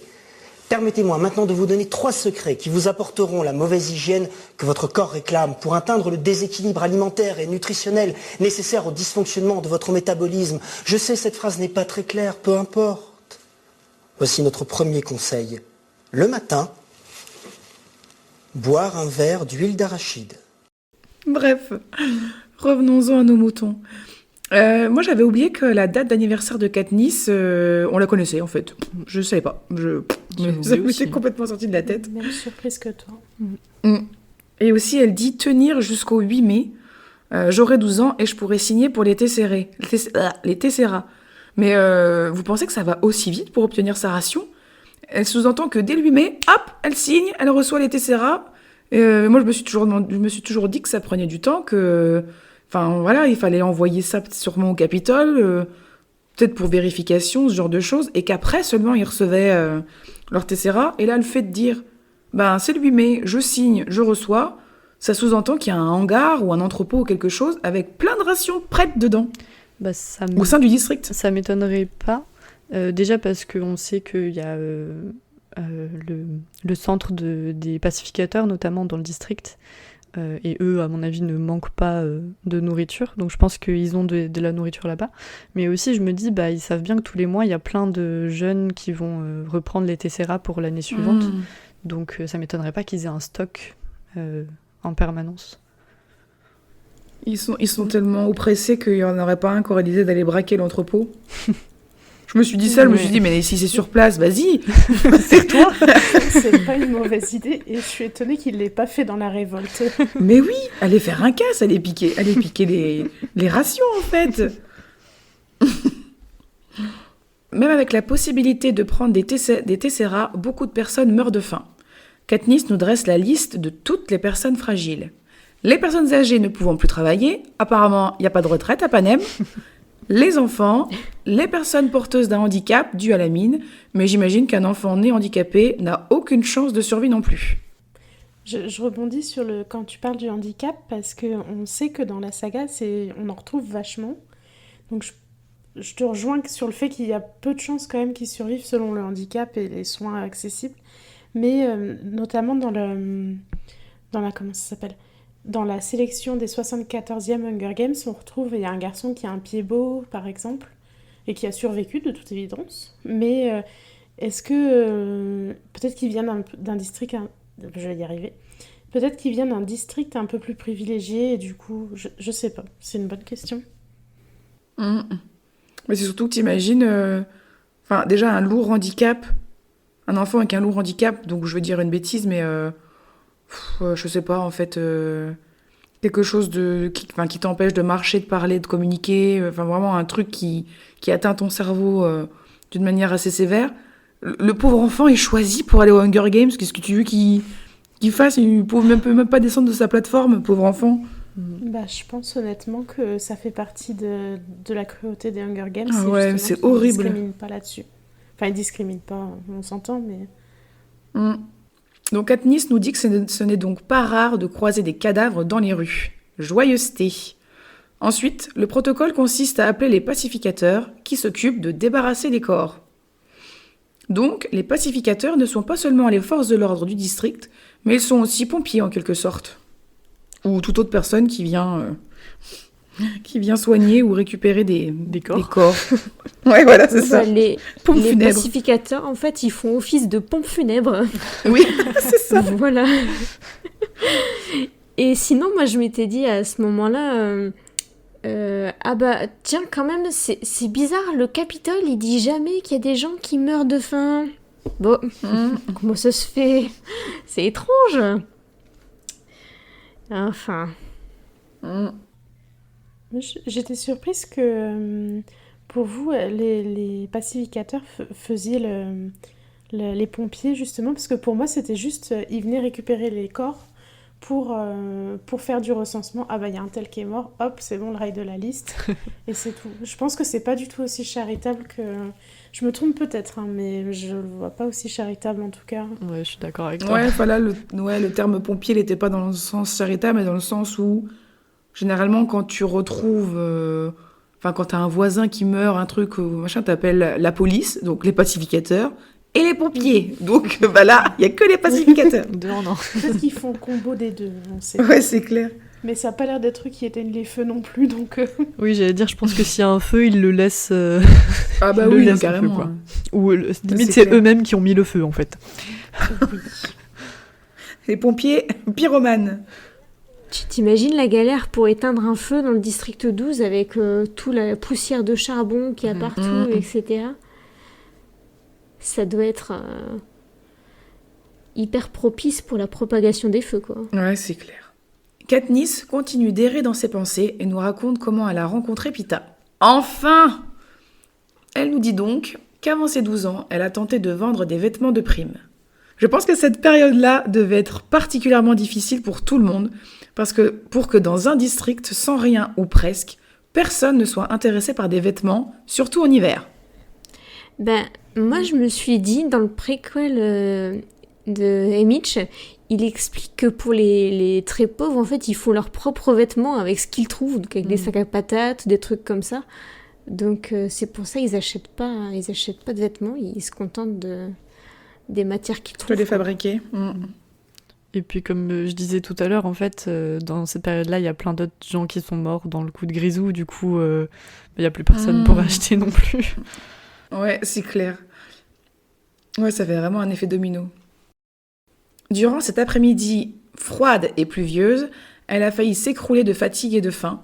Permettez-moi maintenant de vous donner 3 secrets qui vous apporteront la mauvaise hygiène que votre corps réclame pour atteindre le déséquilibre alimentaire et nutritionnel nécessaire au dysfonctionnement de votre métabolisme. Je sais, cette phrase n'est pas très claire, peu importe. Voici notre premier conseil. Le matin, boire un verre d'huile d'arachide. Bref, revenons-en à nos moutons. Moi, j'avais oublié que la date d'anniversaire de Katniss, on la connaissait en fait. Je savais pas. J'ai oublié Ça aussi. m'était complètement sorti de la tête. Même surprise que toi. Et aussi, elle dit tenir jusqu'au 8 mai. J'aurai 12 ans et je pourrai signer pour les Tesserae. Les Tesserae. Mais vous pensez que ça va aussi vite pour obtenir sa ration? Elle sous-entend que dès le 8 mai, hop, elle signe, elle reçoit les Tesserae. Moi, je me suis toujours dit que ça prenait du temps, que... Enfin, voilà, il fallait envoyer ça sûrement au Capitole, peut-être pour vérification, ce genre de choses, et qu'après seulement ils recevaient leur Tesserae. Et là, le fait de dire, ben, c'est le 8 mai, je signe, je reçois, ça sous-entend qu'il y a un hangar ou un entrepôt ou quelque chose avec plein de rations prêtes dedans, Bah, ça au sein du district. Ça m'étonnerait pas. Déjà parce qu'on sait qu'il y a le centre des pacificateurs, notamment dans le district. Et eux, à mon avis, ne manquent pas de nourriture. Donc je pense qu'ils ont de la nourriture là-bas. Mais aussi, je me dis, bah, ils savent bien que tous les mois, il y a plein de jeunes qui vont reprendre les Tesserae pour l'année suivante. Donc ça m'étonnerait pas qu'ils aient un stock en permanence. Ils sont tellement oppressés qu'il n'y en aurait pas un qui aurait l'idée d'aller braquer l'entrepôt. Je me suis dit ça, je me suis dit, mais si c'est sur place, vas-y, c'est toi. C'est pas une mauvaise idée et je suis étonnée qu'il l'ait pas fait dans la révolte. Mais oui, allez faire un casse, allez piquer les rations en fait. Même avec la possibilité de prendre des Tesserae, beaucoup de personnes meurent de faim. Katniss nous dresse la liste de toutes les personnes fragiles. Les personnes âgées ne pouvant plus travailler, apparemment il n'y a pas de retraite à Panem. Les enfants, les personnes porteuses d'un handicap dû à la mine, mais j'imagine qu'un enfant né handicapé n'a aucune chance de survie non plus. Je rebondis sur quand tu parles du handicap parce qu'on sait que dans la saga, on en retrouve vachement. Donc je te rejoins sur le fait qu'il y a peu de chances quand même qu'ils survivent selon le handicap et les soins accessibles. Mais notamment dans la comment ça s'appelle ? Dans la sélection des 74e Hunger Games, il y a un garçon qui a un pied beau, par exemple, et qui a survécu, de toute évidence. Mais est-ce que... peut-être qu'il vient d'un district... je vais y arriver. Peut-être qu'il vient d'un district un peu plus privilégié, et du coup, je sais pas. C'est une bonne question. Mais c'est surtout que t'imagines... déjà, un lourd handicap, un enfant avec un lourd handicap, donc je veux dire une bêtise, mais... je sais pas, en fait, quelque chose qui t'empêche de marcher, de parler, de communiquer, vraiment un truc qui atteint ton cerveau d'une manière assez sévère. Le pauvre enfant est choisi pour aller aux Hunger Games, qu'est-ce que tu veux qu'il fasse? Il peut même pas descendre de sa plateforme, pauvre enfant. Bah, je pense honnêtement que ça fait partie de la cruauté des Hunger Games. Ah ouais, justement c'est qu'ils horrible. Ils discriminent pas là-dessus. Enfin, ils discriminent pas, on s'entend, mais... Donc Katniss nous dit que ce n'est donc pas rare de croiser des cadavres dans les rues. Joyeuseté. Ensuite, le protocole consiste à appeler les pacificateurs qui s'occupent de débarrasser les corps. Donc, les pacificateurs ne sont pas seulement les forces de l'ordre du district, mais ils sont aussi pompiers en quelque sorte. Ou toute autre personne qui vient Qui vient soigner ou récupérer des corps. Ouais, voilà, c'est ça. Les Pompe funèbre. pacificateurs, en fait, ils font office de pompe funèbre. Oui, c'est ça. Voilà. Et sinon, moi, je m'étais dit à ce moment-là, ah bah, tiens, quand même, c'est bizarre, le Capitole, il dit jamais qu'il y a des gens qui meurent de faim. Bon, comment ça se fait? C'est étrange. Enfin... J'étais surprise que pour vous, les pacificateurs faisiez les pompiers, justement, parce que pour moi, c'était juste, ils venaient récupérer les corps pour faire du recensement. Ah bah, il y a un tel qui est mort, hop, c'est bon, le rail de la liste, et c'est tout. Je pense que c'est pas du tout aussi charitable que... Je me trompe peut-être, hein, mais je le vois pas aussi charitable, en tout cas. Ouais, je suis d'accord avec toi. Ouais, voilà, le terme pompier, il n'était pas dans le sens charitable, mais dans le sens où, généralement, quand tu retrouves... quand t'as un voisin qui meurt, un truc, machin, t'appelles la police, donc les pacificateurs, et les pompiers. Donc, là, il n'y a que les pacificateurs. Non. Peut-être qu'ils font combo des deux, on sait. Ouais, c'est clair. Mais ça n'a pas l'air d'être eux qui éteignent les feux non plus, donc... Oui, j'allais dire, je pense que s'il y a un feu, ils le laissent... Ah bah ils le oui, laissent carrément. le feu, quoi. Ou limite, c'est c'est clair. eux-mêmes qui ont mis le feu, en fait. Oui. Les pompiers pyromanes. Tu t'imagines la galère pour éteindre un feu dans le district 12 avec toute la poussière de charbon qu'il y a partout, etc. Ça doit être hyper propice pour la propagation des feux, quoi. Ouais, c'est clair. Katniss continue d'errer dans ses pensées et nous raconte comment elle a rencontré Pita. Enfin! Elle nous dit donc qu'avant ses 12 ans, elle a tenté de vendre des vêtements de prime. Je pense que cette période-là devait être particulièrement difficile pour tout le monde, parce que pour que dans un district sans rien ou presque, personne ne soit intéressé par des vêtements, surtout en hiver. Ben, moi, je me suis dit, dans le préquel de Haymitch, il explique que pour les très pauvres, en fait, ils font leurs propres vêtements avec ce qu'ils trouvent, donc avec des sacs à patates, des trucs comme ça. Donc, c'est pour ça qu'ils achètent pas de vêtements, ils se contentent des matières qu'ils Tu trouvent. peux les fabriquer. Et puis, comme je disais tout à l'heure, en fait, dans cette période-là, il y a plein d'autres gens qui sont morts dans le coup de Grisou, du coup, il n'y a plus personne pour acheter non plus. Ouais, c'est clair. Ouais, ça fait vraiment un effet domino. Durant cet après-midi froide et pluvieuse, elle a failli s'écrouler de fatigue et de faim,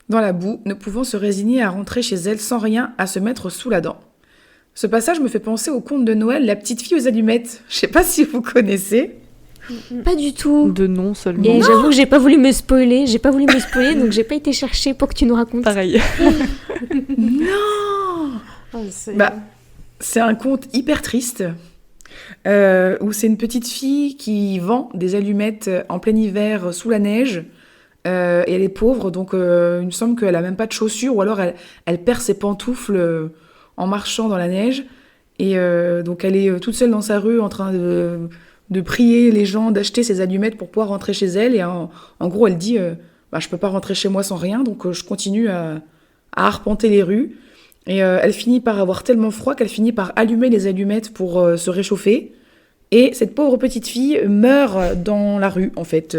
dans la boue, ne pouvant se résigner à rentrer chez elle sans rien à se mettre sous la dent. Ce passage me fait penser au conte de Noël, La petite fille aux allumettes. Je sais pas si vous connaissez. Pas du tout. De nom seulement. Et j'avoue que j'ai pas voulu me spoiler, donc j'ai pas été chercher pour que tu nous racontes. Pareil. Non! Oh, c'est... Bah, c'est un conte hyper triste, où c'est une petite fille qui vend des allumettes en plein hiver sous la neige, et elle est pauvre, donc il me semble qu'elle a même pas de chaussures, ou alors elle perd ses pantoufles en marchant dans la neige, et donc elle est toute seule dans sa rue en train de prier les gens d'acheter ses allumettes pour pouvoir rentrer chez elle, et en gros elle dit je peux pas rentrer chez moi sans rien, donc je continue à arpenter les rues. Et elle finit par avoir tellement froid qu'elle finit par allumer les allumettes pour se réchauffer. Et cette pauvre petite fille meurt dans la rue, en fait.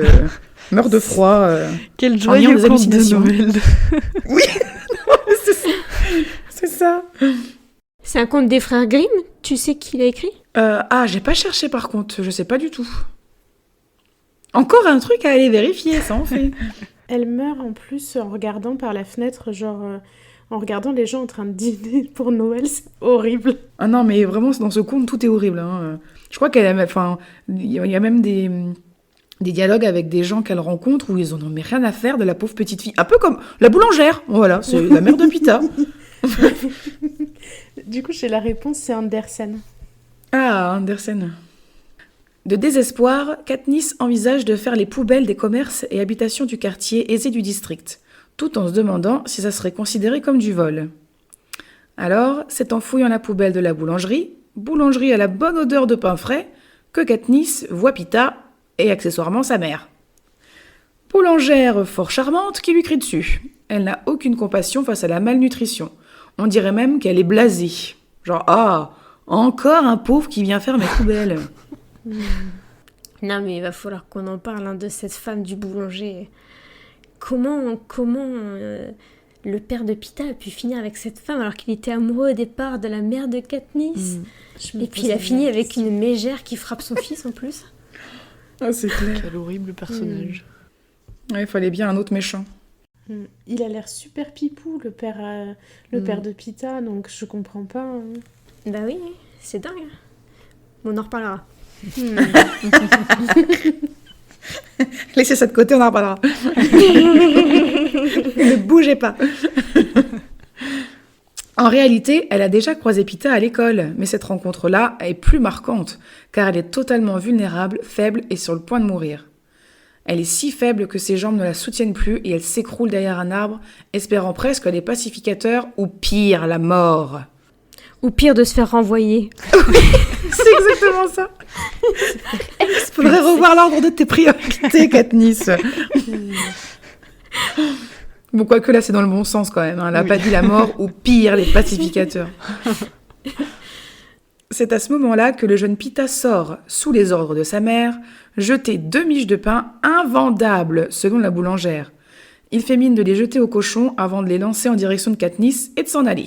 Meurt de froid. Quel en ayant joyeux des conte hallucinations. de Noël. Oui, c'est ça. C'est ça. C'est un conte des frères Grimm. Tu sais qui l'a écrit? J'ai pas cherché par contre, je sais pas du tout. Encore un truc à aller vérifier, ça en fait. Elle meurt en plus en regardant par la fenêtre, genre... en regardant les gens en train de dîner pour Noël, c'est horrible. Ah non, mais vraiment, dans ce conte, tout est horrible. Hein. Je crois qu'il y a même des dialogues avec des gens qu'elle rencontre où ils en ont mais rien à faire de la pauvre petite fille. Un peu comme la boulangère, voilà, c'est la mère de Pita. Du coup, j'ai la réponse, c'est Andersen. Ah, Andersen. De désespoir, Katniss envisage de faire les poubelles des commerces et habitations du quartier aisé du district, tout en se demandant si ça serait considéré comme du vol. Alors, c'est en fouillant la poubelle de la boulangerie à la bonne odeur de pain frais, que Katniss voit Pita et accessoirement sa mère. Boulangère fort charmante qui lui crie dessus. Elle n'a aucune compassion face à la malnutrition. On dirait même qu'elle est blasée. Genre, encore un pauvre qui vient faire mes poubelles. Non, mais il va falloir qu'on en parle de cette femme du boulanger. comment le père de Pita a pu finir avec cette femme alors qu'il était amoureux au départ de la mère de Katniss. Et puis il a fini avec une mégère qui frappe son fils en plus. Ah, c'est clair. Quel horrible personnage. Ouais, il fallait bien un autre méchant. Il a l'air super pipou, le père de Pita, donc je comprends pas. Hein. Bah oui, c'est dingue. Bon, on en reparlera. Laissez ça de côté, on en reparlera. Ne bougez pas. En réalité, elle a déjà croisé Pita à l'école, mais cette rencontre-là est plus marquante, car elle est totalement vulnérable, faible et sur le point de mourir. Elle est si faible que ses jambes ne la soutiennent plus et elle s'écroule derrière un arbre, espérant presque les pacificateurs ou pire, la mort. Ou pire, de se faire renvoyer. C'est exactement ça. Faudrait revoir l'ordre de tes priorités, Katniss. Bon, quoique là, c'est dans le bon sens quand même. Hein. Elle n'a pas dit la mort ou pire, les pacificateurs. C'est à ce moment-là que le jeune Pita sort, sous les ordres de sa mère, jeter 2 miches de pain invendables, selon la boulangère. Il fait mine de les jeter au cochon avant de les lancer en direction de Katniss et de s'en aller.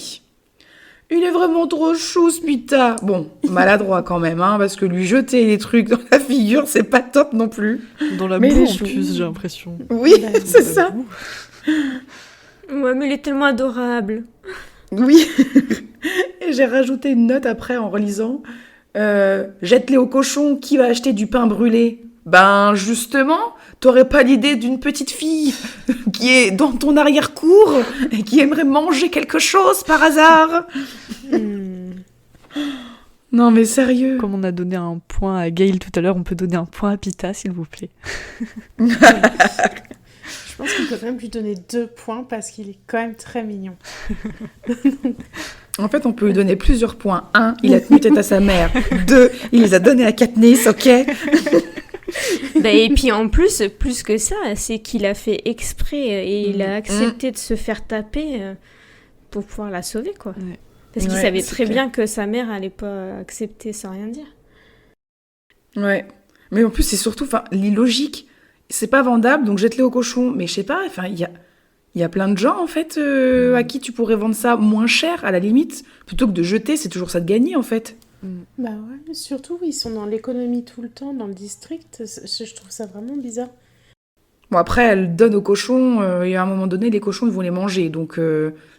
Il est vraiment trop chou, ce Pita. Bon, maladroit quand même, hein, parce que lui jeter les trucs dans la figure, c'est pas top non plus. Dans la Mais boue il est en chou. plus, j'ai l'impression. Oui, c'est ça. Ouais, mais il est tellement adorable. Oui. Et j'ai rajouté une note après en relisant. Jette-les au cochon, qui va acheter du pain brûlé ? Ben justement, t'aurais pas l'idée d'une petite fille qui est dans ton arrière-cour et qui aimerait manger quelque chose par hasard ? Non mais sérieux. Comme on a donné un point à Gale tout à l'heure, on peut donner un point à Pita, s'il vous plaît. Je pense qu'on peut même lui donner 2 points parce qu'il est quand même très mignon. En fait, on peut lui donner plusieurs points. 1, il a tenu tête à sa mère. 2, il les a donnés à Katniss, ok ? Bah, et puis en plus que ça, c'est qu'il a fait exprès et il a accepté de se faire taper pour pouvoir la sauver, quoi. Ouais. Parce qu'il Ouais, savait c'est très clair. bien que sa mère allait pas accepter sans rien dire. Ouais. Mais en plus, c'est surtout l'illogique. C'est pas vendable, donc jette-les au cochon. Mais je sais pas, il y a plein de gens, en fait, à qui tu pourrais vendre ça moins cher, à la limite. Plutôt que de jeter, c'est toujours ça de gagner, en fait. Bah ouais, mais surtout, ils sont dans l'économie tout le temps, dans le district. Je trouve ça vraiment bizarre. Bon, après, elle donne aux cochons, et à un moment donné, les cochons, ils vont les manger. Donc,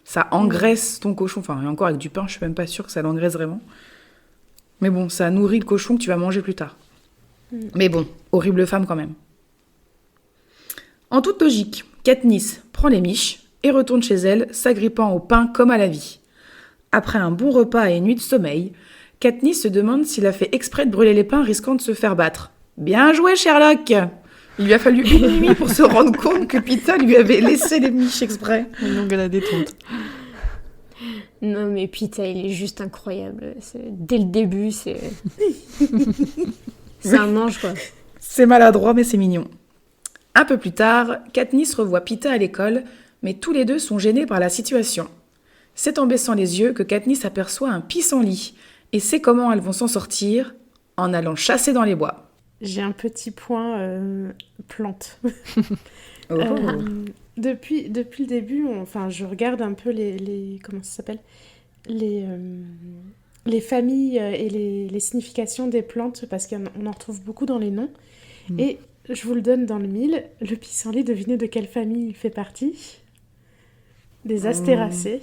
ça engraisse ton cochon. Enfin, et encore avec du pain, je suis même pas sûre que ça l'engraisse vraiment. Mais bon, ça nourrit le cochon que tu vas manger plus tard. Mais bon, horrible femme quand même. En toute logique, Katniss prend les miches et retourne chez elle, s'agrippant au pain comme à la vie. Après un bon repas et une nuit de sommeil, Katniss se demande s'il a fait exprès de brûler les pains risquant de se faire battre. Bien joué, Sherlock! Il lui a fallu une nuit pour se rendre compte que Pita lui avait laissé les miches exprès. Une longue à la détente. Non, mais Pita, il est juste incroyable. Dès le début, c'est un ange, quoi. C'est maladroit, mais c'est mignon. Un peu plus tard, Katniss revoit Pita à l'école, mais tous les deux sont gênés par la situation. C'est en baissant les yeux que Katniss aperçoit un pissenlit et sait comment elles vont s'en sortir en allant chasser dans les bois. J'ai un petit point plante. Oh. Depuis le début, je regarde un peu les comment ça s'appelle les familles et les significations des plantes parce qu'on en retrouve beaucoup dans les noms. Et je vous le donne dans le mille. Le pissenlit, devinez de quelle famille il fait partie ? Des astéracées.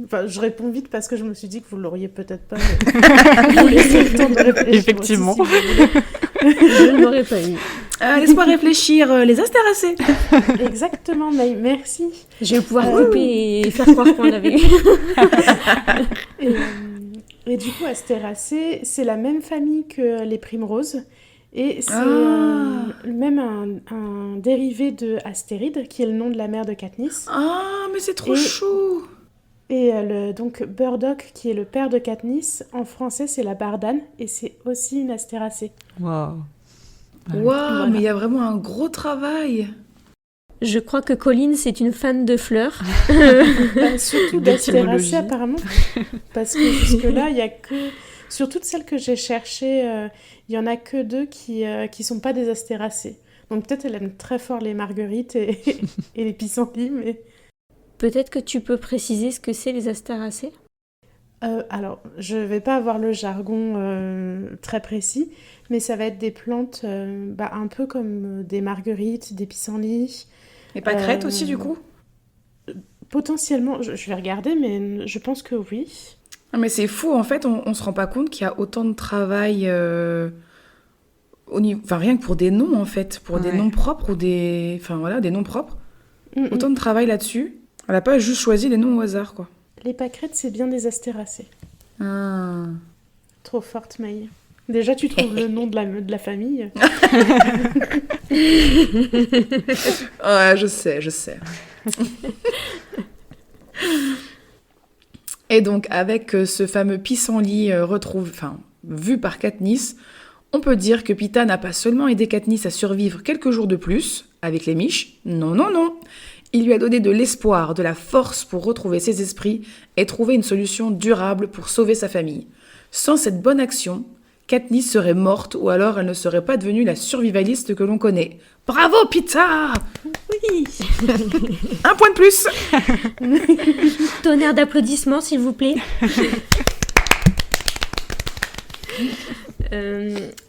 Enfin, je réponds vite parce que je me suis dit que vous l'auriez peut-être pas. Vous laissez le temps de réfléchir. Effectivement. Aussi, si vous voulez. Je ne l'aurais pas eu. Laisse-moi réfléchir, les astéracées. Exactement, mais merci. Je vais pouvoir couper et faire croire qu'on l'avait eu. Et du coup, astéracées, c'est la même famille que les primroses. Et c'est même un dérivé de Astéride, qui est le nom de la mère de Katniss. Ah, mais c'est trop chou. Et donc Burdock, qui est le père de Katniss, en français, c'est la bardane, et c'est aussi une astéracée. Waouh. Waouh, Voilà. mais il y a vraiment un gros travail. Je crois que Colline, c'est une fan de fleurs. Surtout D'étymologie. d'astéracées, apparemment. Parce que jusque-là, il y a que... Sur toutes celles que j'ai cherchées, il y en a que 2 qui sont pas des astéracées. Donc peut-être elle aime très fort les marguerites et, et les pissenlits, mais... Peut-être que tu peux préciser ce que c'est les astéracées? Alors, je vais pas avoir le jargon très précis, mais ça va être des plantes un peu comme des marguerites, des pissenlits. Et pâquerettes Euh, aussi, du coup? Potentiellement, je vais regarder, mais je pense que oui. Ah, mais c'est fou, en fait, on se rend pas compte qu'il y a autant de travail enfin, rien que pour des noms, en fait, pour des Ouais. noms propres ou des... Enfin, voilà, des noms propres. Mm, Autant de travail là-dessus. Elle a pas juste choisi les noms au hasard, quoi. Les pâquerettes, c'est bien des astéracées. Ah. Trop forte, Maï. Déjà, tu trouves le nom de la famille. Ouais, je sais. Et donc, avec ce fameux pissenlit vu par Katniss, on peut dire que Pita n'a pas seulement aidé Katniss à survivre quelques jours de plus, avec les miches, non. Il lui a donné de l'espoir, de la force pour retrouver ses esprits et trouver une solution durable pour sauver sa famille. Sans cette bonne action, Katniss serait morte ou alors elle ne serait pas devenue la survivaliste que l'on connaît. Bravo, Pita! Oui. Un point de plus! Tonnerre d'applaudissements, s'il vous plaît.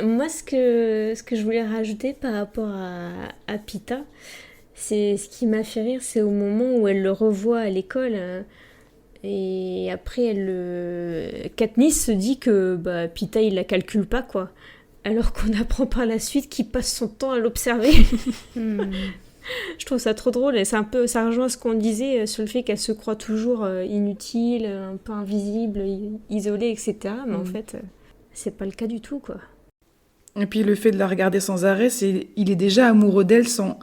Moi, ce que je voulais rajouter par rapport à Pita, c'est ce qui m'a fait rire, c'est au moment où elle le revoit à l'école. Et après, Katniss se dit que Pita, il la calcule pas, quoi. Alors qu'on apprend par la suite qu'il passe son temps à l'observer. Je trouve ça trop drôle. Et ça rejoint ce qu'on disait sur le fait qu'elle se croit toujours inutile, un peu invisible, isolée, etc. Mais en fait, c'est pas le cas du tout, quoi. Et puis le fait de la regarder sans arrêt, il est déjà amoureux d'elle sans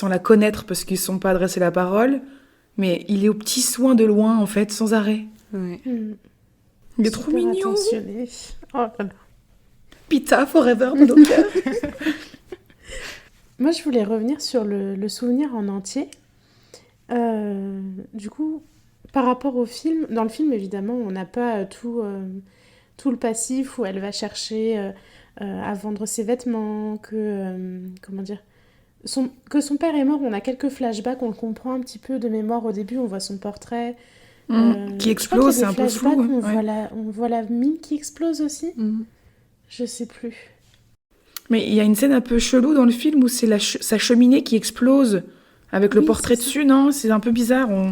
la connaître parce qu'ils ne sont pas adressés la parole, mais il est au petit soin de loin en fait, sans arrêt. Ouais. Il est trop mignon. Attentionné. Oh là là. Pita forever dans nos cœurs. Moi, je voulais revenir sur le souvenir en entier. Du coup, par rapport au film, dans le film, évidemment, on n'a pas tout le passif où elle va chercher à vendre ses vêtements, comment dire, que son père est mort. On a quelques flashbacks, on le comprend un petit peu de mémoire au début, on voit son portrait. Qui explose, c'est un peu flou. On voit la mine qui explose aussi. Je sais plus. Mais il y a une scène un peu chelou dans le film où c'est sa cheminée qui explose avec le portrait dessus, non? C'est un peu bizarre, on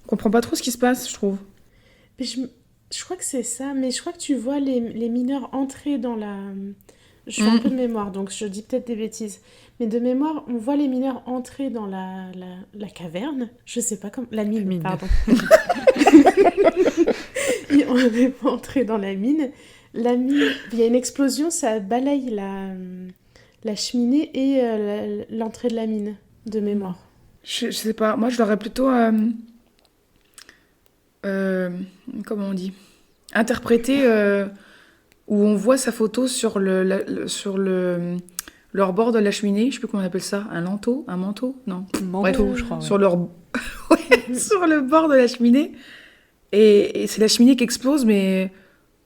comprend pas trop ce qui se passe, je trouve. Mais je crois que c'est ça, mais je crois que tu vois les mineurs entrer dans la... Je fais un peu de mémoire, donc je dis peut-être des bêtises. Mais de mémoire, on voit les mineurs entrer dans la caverne. Je sais pas comment... La mine. Pardon. On ne veut pas entrer dans la mine. La mine, il y a une explosion, ça balaye la cheminée et l'entrée de la mine, de mémoire. Je sais pas, moi je l'aurais plutôt... comment on dit? Interprété où on voit sa photo sur leur bord de la cheminée, je sais plus comment on appelle ça, un manteau, non. Manteau, je crois. Ouais. Sur sur le bord de la cheminée. Et c'est la cheminée qui explose, mais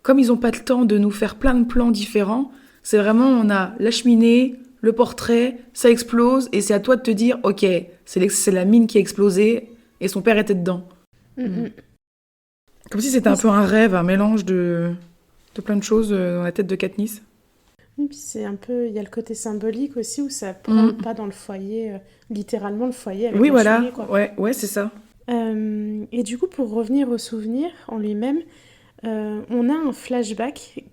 comme ils n'ont pas le temps de nous faire plein de plans différents, c'est vraiment, on a la cheminée, le portrait, ça explose, et c'est à toi de te dire, ok, c'est la mine qui a explosé, et son père était dedans. Comme si c'était un peu un rêve, un mélange de plein de choses dans la tête de Katniss. Et puis c'est un peu, il y a le côté symbolique aussi où ça prend pas dans le foyer, littéralement le foyer avec la cheminée, quoi. Ouais, c'est ça. Et du coup, pour revenir au souvenir en lui-même, on a un flashback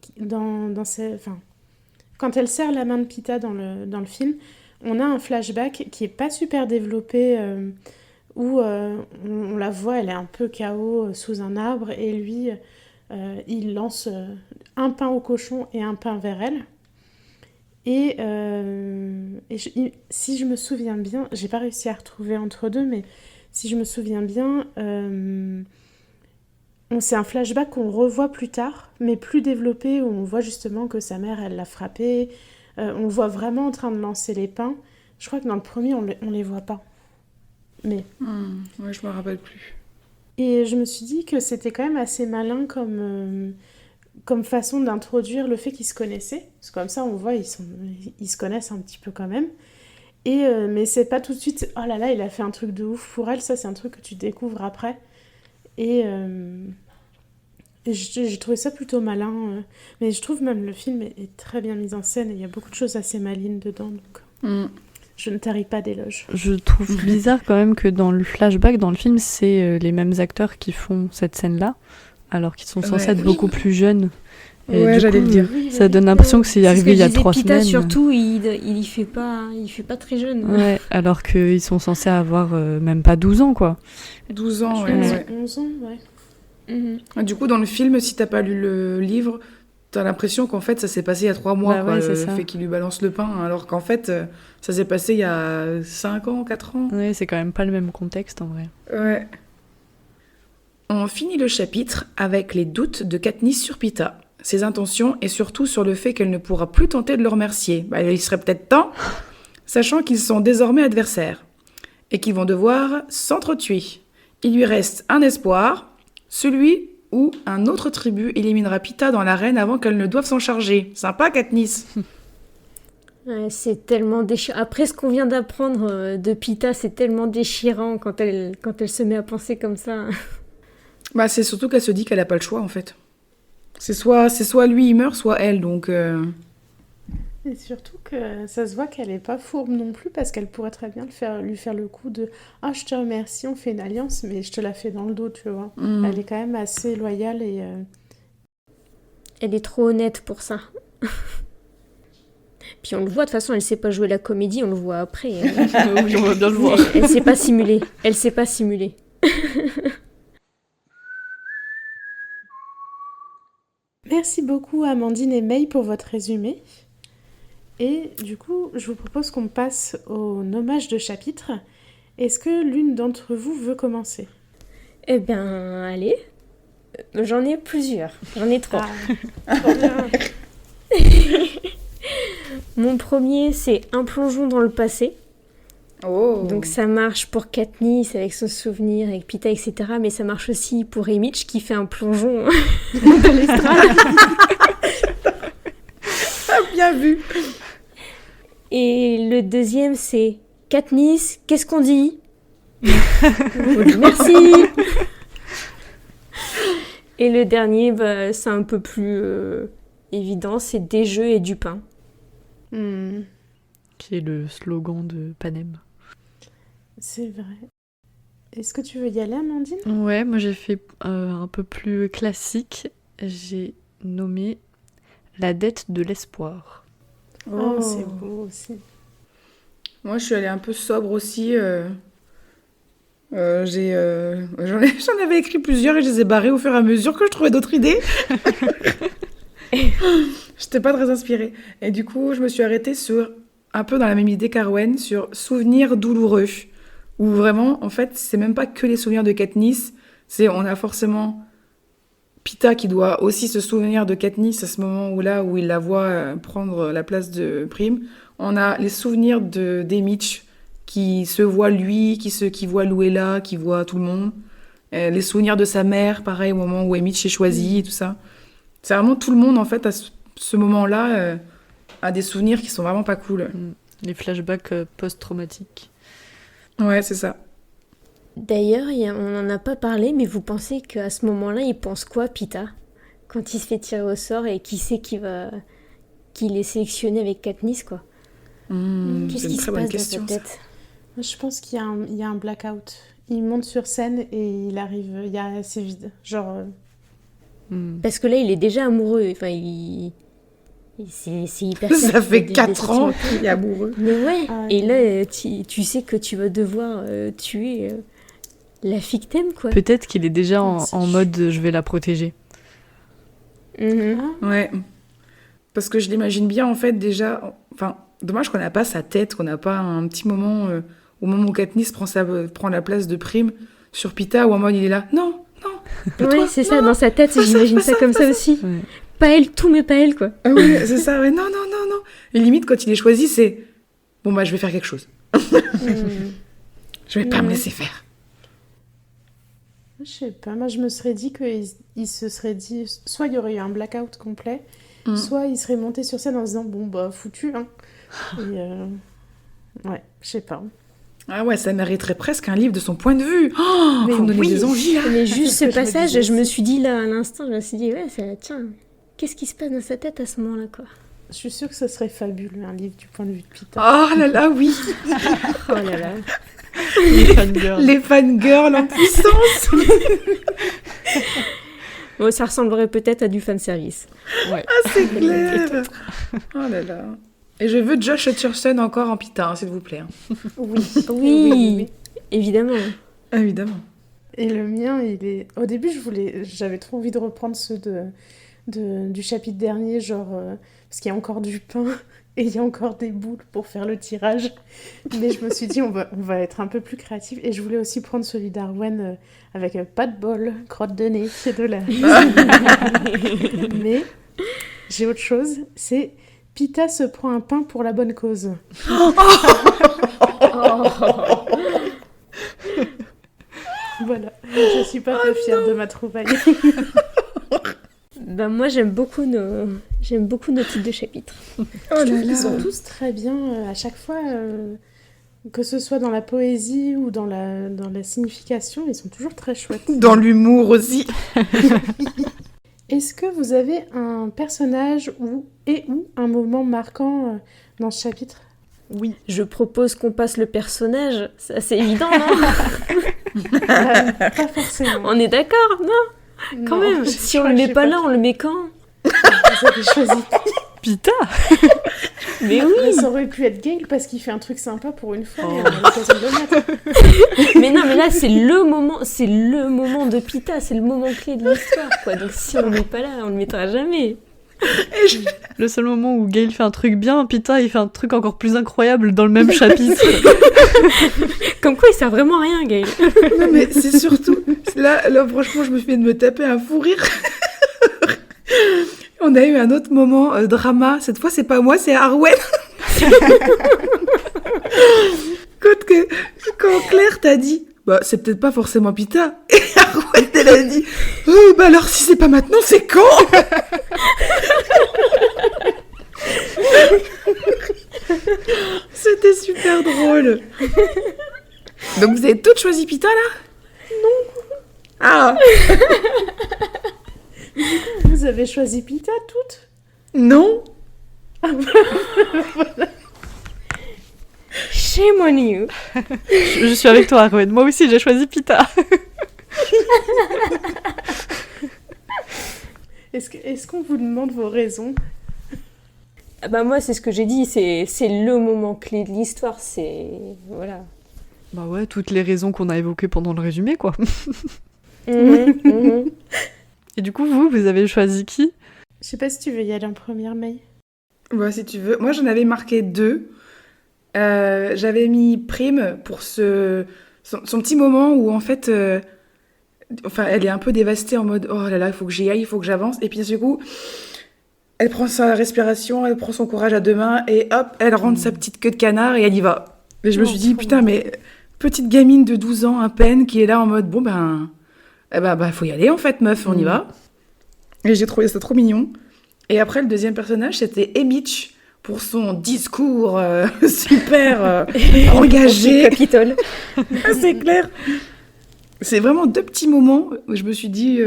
quand elle serre la main de Pita dans le film, on a un flashback qui est pas super développé, où on la voit, elle est un peu KO sous un arbre, et lui, il lance un pain au cochon et un pain vers elle. Et si je me souviens bien, j'ai pas réussi à retrouver entre deux, mais si je me souviens bien, c'est un flashback qu'on revoit plus tard, mais plus développé, où on voit justement que sa mère, elle l'a frappé. On le voit vraiment en train de lancer les pains. Je crois que dans le premier, on les voit pas. Mais... Ouais, je me rappelle plus. Et je me suis dit que c'était quand même assez malin comme façon d'introduire le fait qu'ils se connaissaient. Parce que comme ça, on voit, ils se connaissent un petit peu quand même. Mais c'est pas tout de suite, oh là là, il a fait un truc de ouf pour elle, ça c'est un truc que tu découvres après. Et j'ai trouvé ça plutôt malin. Mais je trouve même le film est très bien mis en scène et il y a beaucoup de choses assez malines dedans. Donc je ne tarie pas d'éloges. Je trouve bizarre quand même que dans le flashback, dans le film, c'est les mêmes acteurs qui font cette scène-là, alors qu'ils sont censés être beaucoup plus jeunes. Et Ouais, du j'allais coup, le dire. Ça donne l'impression que c'est arrivé il y a 3 Pita, semaines. surtout, il fait pas très jeune. Ouais, alors qu'ils sont censés avoir même pas 12 ans, quoi. 12 ans, Je pense ouais. 11 ans, ouais. Mhm. Du coup, dans le film, si t'as pas lu le livre, t'as l'impression qu'en fait, ça s'est passé il y a 3 mois, Bah quoi, ouais, c'est le ça. fait qu'il lui balance le pain, alors qu'en fait, ça s'est passé il y a 5 ans, 4 ans. Ouais, c'est quand même pas le même contexte en vrai. Ouais. On finit le chapitre avec les doutes de Katniss sur Pita, ses intentions et surtout sur le fait qu'elle ne pourra plus tenter de le remercier. Bah, il serait peut-être temps, sachant qu'ils sont désormais adversaires et qu'ils vont devoir s'entretuer. Il lui reste un espoir, celui où un autre tribu éliminera Pita dans l'arène avant qu'elle ne doive s'en charger. Sympa, Katniss. Ouais, c'est tellement déchirant. Après ce qu'on vient d'apprendre de Pita, c'est tellement déchirant quand elle se met à penser comme ça. Bah, c'est surtout qu'elle se dit qu'elle n'a pas le choix, en fait. C'est soit lui, il meurt, soit elle, donc... Et surtout que ça se voit qu'elle est pas fourbe non plus parce qu'elle pourrait très bien lui faire le coup de « Ah, je te remercie, on fait une alliance, mais je te la fais dans le dos, tu vois. Elle est quand même assez loyale et... Elle est trop honnête pour ça. Puis on le voit, de toute façon, elle sait pas jouer la comédie, on le voit après. Oui, on va bien le voir. Elle sait pas simuler. Elle sait pas simuler. Merci beaucoup Amandine et May pour votre résumé. Et du coup, je vous propose qu'on passe au nommage de chapitre. Est-ce que l'une d'entre vous veut commencer ? Eh ben, allez. J'en ai plusieurs. J'en ai 3. Trop bien. Mon premier, c'est un plongeon dans le passé. Oh. Donc ça marche pour Katniss avec son souvenir, avec Pita, etc. Mais ça marche aussi pour Haymitch qui fait un plongeon dans l'estrade. Bien vu. Et le deuxième, c'est Katniss, qu'est-ce qu'on dit ? Merci. Et le dernier, bah, c'est un peu plus évident, c'est des jeux et du pain. Qui est le slogan de Panem. C'est vrai. Est-ce que tu veux y aller, Amandine ? Ouais, moi j'ai fait un peu plus classique. J'ai nommé La dette de l'espoir. Oh, c'est beau aussi. Moi, je suis allée un peu sobre aussi. J'en avais écrit plusieurs et je les ai barrées au fur et à mesure que je trouvais d'autres idées. J'étais pas très inspirée. Et du coup, je me suis arrêtée sur, un peu dans la même idée qu'Arwen, sur souvenirs douloureux. Où vraiment, en fait, c'est même pas que les souvenirs de Katniss. On a forcément Pita qui doit aussi se souvenir de Katniss à ce moment où il la voit prendre la place de Prime. On a les souvenirs d'Haymitch qui se voit lui, qui voit Luella, qui voit tout le monde. Les souvenirs de sa mère, pareil, au moment où Haymitch est choisi et tout ça. C'est vraiment tout le monde, en fait, à ce moment-là, a des souvenirs qui sont vraiment pas cool. Les flashbacks post-traumatiques. Ouais, c'est ça. D'ailleurs, on n'en a pas parlé, mais vous pensez qu'à ce moment-là, il pense quoi, Pita ? Quand il se fait tirer au sort et qui sait qu'il est sélectionné avec Katniss, quoi. Qu'est-ce C'est qui une se très bonne passe question. dans sa tête ? Je pense qu'il y a un blackout. Il monte sur scène et c'est vide. Genre... Parce que là, il est déjà amoureux. Enfin, c'est hyper... Ça fait des 4 ans sentiments. qu'il est amoureux. Mais ouais, Ah, et là, tu sais que tu vas devoir tuer la fille que t'aimes, quoi. Peut-être qu'il est déjà C'est en mode je vais la protéger. Mhm. Ouais. Parce que je l'imagine bien, en fait, déjà... Enfin, dommage qu'on n'a pas sa tête, qu'on n'a pas un petit moment... au moment où Katniss prend la place de Prime sur Pita, où en mode il est là, non, Ouais, c'est ça, dans sa tête, j'imagine ça comme ça aussi. Ouais. Pas elle, tout, mais pas elle, quoi. ah oui, c'est ça, ouais, non. Et limite, quand il est choisi, c'est, bon, bah, je vais faire quelque chose. Je vais pas me laisser faire. Je sais pas, moi je me serais dit qu'il se serait dit, soit il y aurait eu un blackout complet, soit il serait monté sur scène en se disant, bon bah foutu, hein. Et Ouais, je sais pas. Ah ouais, ça mériterait presque un livre de son point de vue. Oh, Mais faut me donner oui. des envies, là. Mais juste ce C'est ce que je me passage, disais je me aussi. suis dit là à l'instant, je me suis dit, ouais, tiens, qu'est-ce qui se passe dans sa tête à ce moment-là, quoi? Je suis sûre que ce serait fabuleux, un livre du point de vue de Peter. Oh là là, oui. Oh là là. Les fangirls. Les fangirls en puissance. Bon, ça ressemblerait peut-être à du fanservice. Ouais. C'est clair. Oh là là. Et je veux Josh Hutcherson encore en Pita, hein, s'il vous plaît. Hein. Oui, évidemment. Évidemment. Et le mien, il est... Au début, j'avais trop envie de reprendre ceux du chapitre dernier, genre... parce qu'il y a encore du pain et il y a encore des boules pour faire le tirage. Mais je me suis dit, on va être un peu plus créatif. Et je voulais aussi prendre celui d'Arwen avec pas de bol, crotte de nez, c'est de la... Mais j'ai autre chose, c'est Pita se prend un pain pour la bonne cause. Voilà, je suis pas peu fière de ma trouvaille. Ben, moi, j'aime beaucoup nos titres de chapitres. Oh là Ils là. sont tous très bien à chaque fois, que ce soit dans la poésie ou dans la signification, ils sont toujours très chouettes. Dans l'humour aussi. Est-ce que vous avez un personnage ou un moment marquant dans ce chapitre? Oui. Je propose qu'on passe le personnage. C'est assez évident, non? Pas forcément. On est d'accord, non? Quand même. Si on le met pas là, on le met quand? Vous avez choisi. Pita. Mais oui. Ça aurait pu être Gale parce qu'il fait un truc sympa pour une fois et on a l'occasion de le mettre. Mais non, mais là, c'est le moment de Pita, c'est le moment clé de l'histoire, quoi. Donc si on le met pas là, on le mettra jamais. Le seul moment où Gale fait un truc bien, Pita il fait un truc encore plus incroyable dans le même chapitre. Comme quoi, il sert vraiment à rien, Gale. Non, mais c'est surtout... Là, franchement, je me fais de me taper un fou rire. On a eu un autre moment drama. Cette fois, c'est pas moi, c'est Arwen. Quand Claire t'a dit, bah, c'est peut-être pas forcément Pita. Et Arwen, elle a dit, oh, bah alors, si c'est pas maintenant, c'est quand? C'était super drôle. Donc, vous avez toutes choisi Pita, là? Non. Ah, Vous avez choisi Pita toutes? non. Shame on you. Je suis avec toi, Arwen. Moi aussi, j'ai choisi Pita. Est-ce qu'on vous demande vos raisons? Ah bah moi, c'est ce que j'ai dit, c'est le moment clé de l'histoire, c'est... Voilà. Bah ouais, toutes les raisons qu'on a évoquées pendant le résumé, quoi. Et du coup, vous avez choisi qui? Je sais pas si tu veux y aller en première, May. Bah, si tu veux. Moi, j'en avais marqué 2. J'avais mis Prime pour son petit moment où, en fait, enfin, elle est un peu dévastée en mode « Oh là là, il faut que j'y aille, il faut que j'avance. » Et puis, du coup, elle prend sa respiration, elle prend son courage à 2 mains et hop, elle rentre sa petite queue de canard et elle y va. Et je me suis dit « Putain, mais petite gamine de 12 ans à peine qui est là en mode « Bon, ben, faut y aller, en fait, meuf, on y va. » Et j'ai trouvé ça trop mignon. Et après, le deuxième personnage, c'était Emmich, pour son discours super engagé. Capitole. C'est clair. C'est vraiment 2 petits moments où je me suis dit...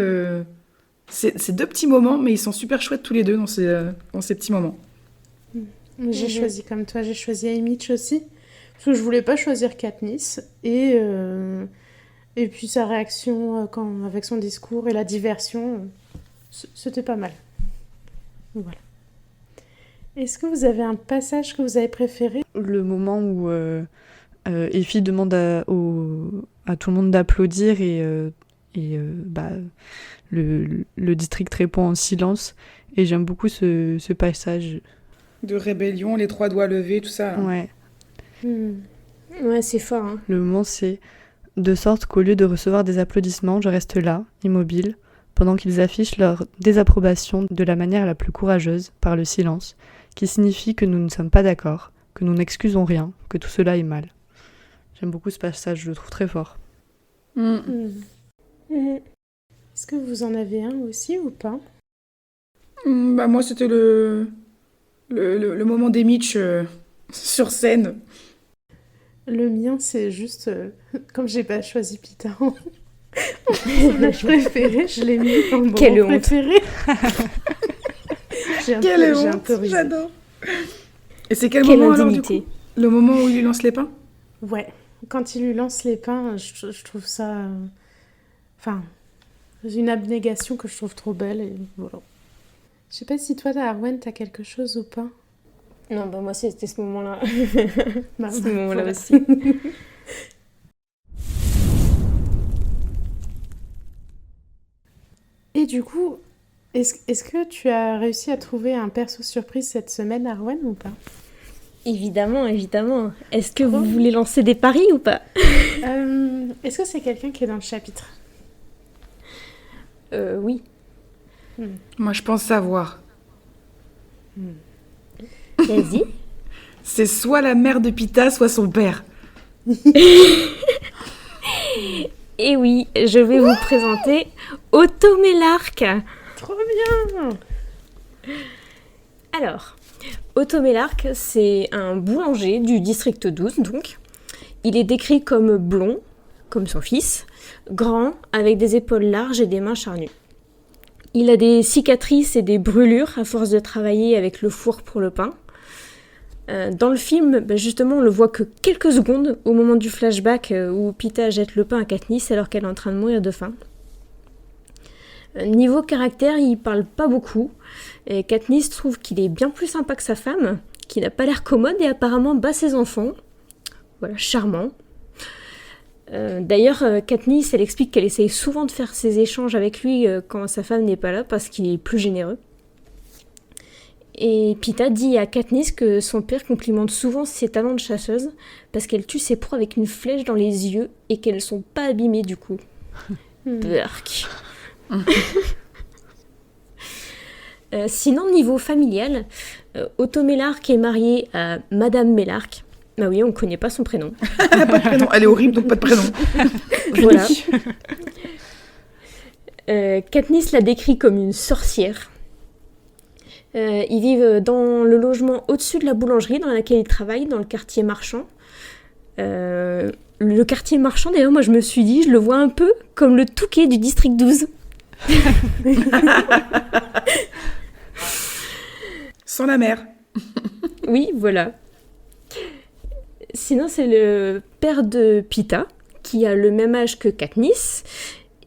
c'est 2 petits moments, mais ils sont super chouettes tous les deux dans ces petits moments. J'ai choisi comme toi, j'ai choisi Haymitch aussi. Parce que je voulais pas choisir Katniss. Et puis sa réaction avec son discours et la diversion, c'était pas mal. Voilà. Est-ce que vous avez un passage que vous avez préféré? Le moment où Effie demande à tout le monde d'applaudir et le district répond en silence. Et j'aime beaucoup ce passage. De rébellion, les 3 doigts levés, tout ça. Là. Ouais. Ouais, c'est fort. Hein. Le moment, c'est de sorte qu'au lieu de recevoir des applaudissements, je reste là, immobile, pendant qu'ils affichent leur désapprobation de la manière la plus courageuse, par le silence, qui signifie que nous ne sommes pas d'accord, que nous n'excusons rien, que tout cela est mal. J'aime beaucoup ce passage, je le trouve très fort. Est-ce que vous en avez un aussi ou pas? Bah, moi, c'était le moment d'Emmich sur scène. Le mien, c'est juste... comme j'ai pas choisi Pita en personnage préféré, je l'ai mis en moment Quelle honte. préféré. J'ai un Quelle peu, j'ai un honte, peu risé. j'adore. Et c'est quel Quelle moment alors du indignité. coup? Le moment où il lui lance les pains? Ouais, quand il lui lance les pains, je trouve ça... Enfin, une abnégation que je trouve trop belle, et voilà. Je sais pas si toi, Arwen, t'as quelque chose ou pas. Non, bah moi c'était ce moment-là. Bah, Ce moment-là voilà. aussi. Et du coup, est-ce que tu as réussi à trouver un perso surprise cette semaine, Arwen, ou pas? Évidemment, évidemment. Est-ce que vous voulez lancer des paris ou pas? Est-ce que c'est quelqu'un qui est dans le chapitre? Oui. Moi, je pense savoir. Vas-y. C'est soit la mère de Pita, soit son père. Et oui, je vais vous présenter Otto Mellark. Trop bien! Alors, Otto Mellark, c'est un boulanger du district 12, donc. Il est décrit comme blond, comme son fils, grand, avec des épaules larges et des mains charnues. Il a des cicatrices et des brûlures à force de travailler avec le four pour le pain. Dans le film, justement, on le voit que quelques secondes au moment du flashback où Pita jette le pain à Katniss alors qu'elle est en train de mourir de faim. Niveau caractère, il parle pas beaucoup. Et Katniss trouve qu'il est bien plus sympa que sa femme, qu'il n'a pas l'air commode et apparemment bat ses enfants. Voilà, charmant. D'ailleurs, Katniss, elle explique qu'elle essaye souvent de faire ses échanges avec lui quand sa femme n'est pas là parce qu'il est plus généreux. Et Pita dit à Katniss que son père complimente souvent ses talents de chasseuse parce qu'elle tue ses proies avec une flèche dans les yeux et qu'elles sont pas abîmées du coup. Burk. Sinon, niveau familial, Otto Mellark est marié à Madame Mellark. Bah oui, on connaît pas son prénom. Elle n'a pas de prénom. Elle est horrible, donc pas de prénom. Voilà. Katniss la décrit comme une sorcière. Ils vivent dans le logement au-dessus de la boulangerie dans laquelle ils travaillent, dans le quartier marchand. Le quartier marchand, d'ailleurs, moi je me suis dit, je le vois un peu comme le Touquet du district 12. Sans la mère. Oui, voilà. Sinon, c'est le père de Pita, qui a le même âge que Katniss,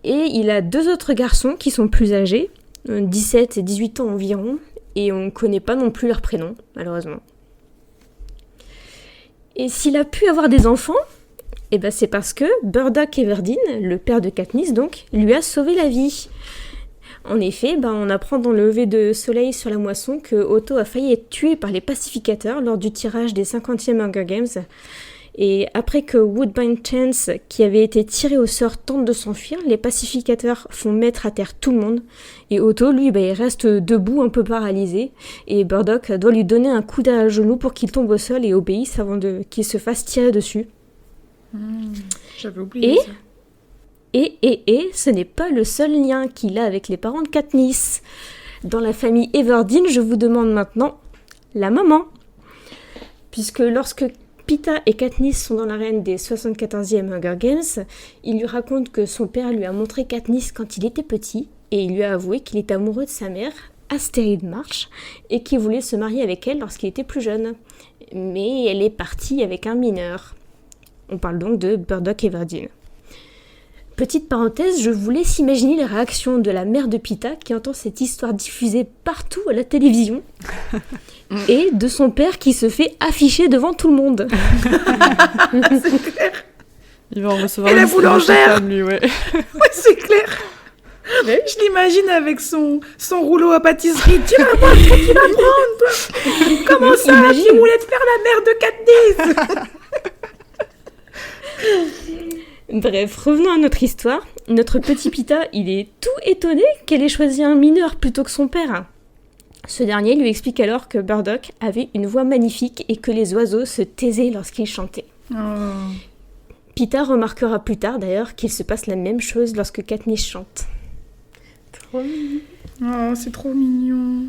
et il a deux autres garçons qui sont plus âgés, 17 et 18 ans environ, et on ne connaît pas non plus leur prénom, malheureusement. Et s'il a pu avoir des enfants, eh ben c'est parce que Burdock Everdeen, le père de Katniss donc, lui a sauvé la vie. En effet, on apprend dans le lever de soleil sur la moisson que Otto a failli être tué par les pacificateurs lors du tirage des 50e Hunger Games. Et après que Woodbine Chance, qui avait été tiré au sort, tente de s'enfuir, les pacificateurs font mettre à terre tout le monde. Et Otto, lui, il reste debout, un peu paralysé. Et Burdock doit lui donner un coup derrière le genou pour qu'il tombe au sol et obéisse avant qu'il se fasse tirer dessus. J'avais oublié ça. Et ce n'est pas le seul lien qu'il a avec les parents de Katniss. Dans la famille Everdeen, je vous demande maintenant la maman. Puisque lorsque Pita et Katniss sont dans l'arène des 74e Hunger Games, il lui raconte que son père lui a montré Katniss quand il était petit et il lui a avoué qu'il était amoureux de sa mère, Astéride March, et qu'il voulait se marier avec elle lorsqu'il était plus jeune. Mais elle est partie avec un mineur. On parle donc de Burdock Everdeen. Petite parenthèse, je vous laisse imaginer les réactions de la mère de Pita qui entend cette histoire diffusée partout à la télévision et de son père qui se fait afficher devant tout le monde. C'est clair. Il va en recevoir Et la une sur boulangère. sa femme, lui, ouais. Ouais, c'est clair. Je l'imagine avec son rouleau à pâtisserie. Tu vas prendre, tu vas prendre, toi. Comment ça? Imagine. Tu voulais te faire la mère de Katniss? Bref, revenons à notre histoire. Notre petit Pita, il est tout étonné qu'elle ait choisi un mineur plutôt que son père. Ce dernier lui explique alors que Burdock avait une voix magnifique et que les oiseaux se taisaient lorsqu'il chantait. Oh. Pita remarquera plus tard d'ailleurs qu'il se passe la même chose lorsque Katniss chante. Trop mignon. Oh, c'est trop mignon.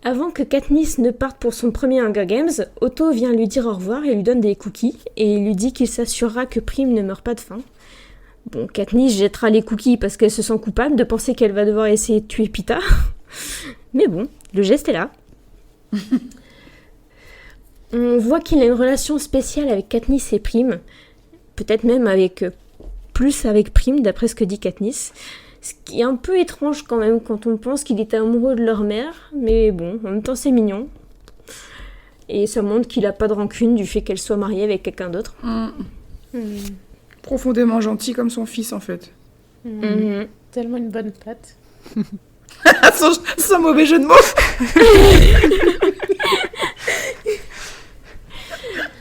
Avant que Katniss ne parte pour son premier Hunger Games, Otto vient lui dire au revoir et lui donne des cookies, et il lui dit qu'il s'assurera que Prime ne meurt pas de faim. Bon, Katniss jettera les cookies parce qu'elle se sent coupable de penser qu'elle va devoir essayer de tuer Pita. Mais bon, le geste est là. On voit qu'il a une relation spéciale avec Katniss et Prime, peut-être même plus avec Prime, d'après ce que dit Katniss. Ce qui est un peu étrange quand même quand on pense qu'il était amoureux de leur mère, mais bon, en même temps c'est mignon. Et ça montre qu'il a pas de rancune du fait qu'elle soit mariée avec quelqu'un d'autre. Profondément gentil comme son fils, en fait. Tellement une bonne patte. sans mauvais jeu de mots.